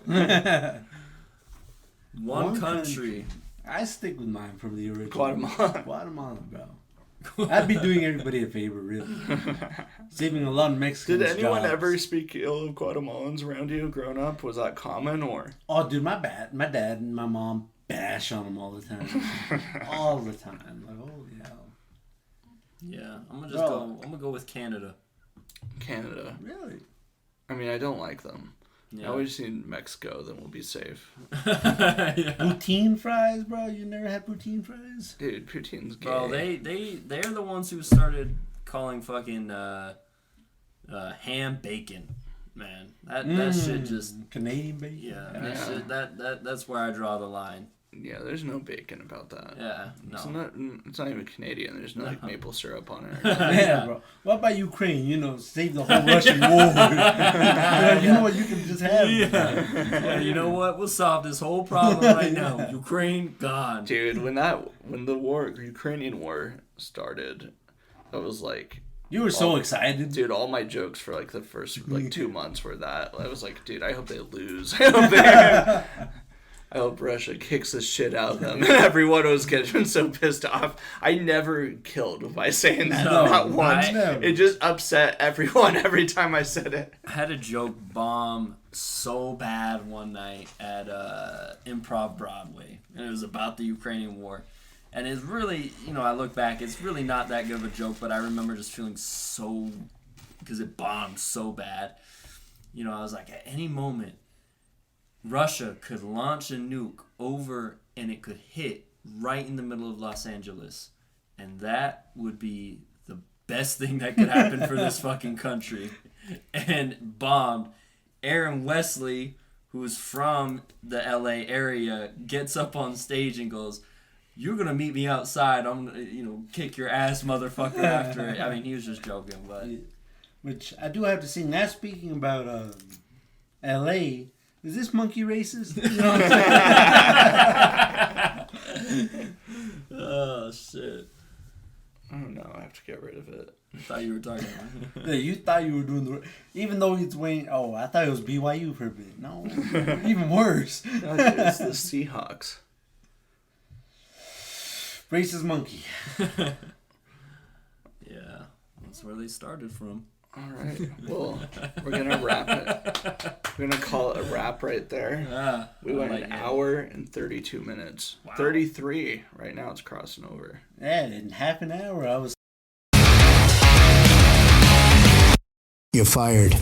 One country. I stick with mine from the original. Guatemala. Guatemala, bro. I'd be doing everybody a favor, really. Saving a lot of Mexicans. Did anyone jobs. ever speak ill of Guatemalans around you growing up? Was that common or? Oh, dude, my dad and my mom bash on them all the time. All the time. Like, holy hell. Yeah, I'm gonna go with Canada. Canada. Really? I mean, I don't like them. Yeah. Now we just need Mexico, then we'll be safe. Yeah. Poutine fries, bro? You never had poutine fries? Dude, poutine's gay. Bro, they're the ones who started calling fucking ham bacon. Man, that shit just Canadian bacon? yeah. Yeah. That shit, that's where I draw the line. Yeah, there's no bacon about that. Yeah, It's no. not even Canadian. There's no like maple syrup on it. Yeah, bro. What about Ukraine? You know, save the whole Russian war. You know what? You can just have. Yeah, you know what? We'll solve this whole problem right now. Ukraine gone. Dude, when the Ukrainian war started, I was like, You were so excited. dude, all my jokes for like the first like 2 months were that. I was like, dude, I hope they lose. I hope Russia kicks the shit out of them. Everyone was getting so pissed off. I never killed by saying that. No, Not once. never. It just upset everyone every time I said it. I had a joke bomb so bad one night at Improv Broadway, and it was about the Ukrainian war. And it's really, I look back, it's really not that good of a joke, but I remember just feeling so, because it bombed so bad. I was like, at any moment, Russia could launch a nuke over and it could hit right in the middle of Los Angeles. And that would be the best thing that could happen for this fucking country. And bombed. Aaron Wesley, who's from the LA area, gets up on stage and goes, "You're going to meet me outside. I'm going to, kick your ass, motherfucker," after it. I mean, he was just joking, but... Which I do have to say, now speaking about LA, is this monkey racist? You know what I'm saying? Oh, shit. I don't know. I have to get rid of it. I thought you were talking about Yeah, you thought you were doing the... Even though it's Wayne... Oh, I thought it was BYU for a bit. No, even worse. No, dude, it's the Seahawks. Racist monkey. Yeah, that's where they started from. All right. Well, we're going to wrap it. We're going to call it a wrap right there. We went an hour and 32 minutes. Wow. 33. Right now it's crossing over. Yeah, in half an hour I was... You're fired.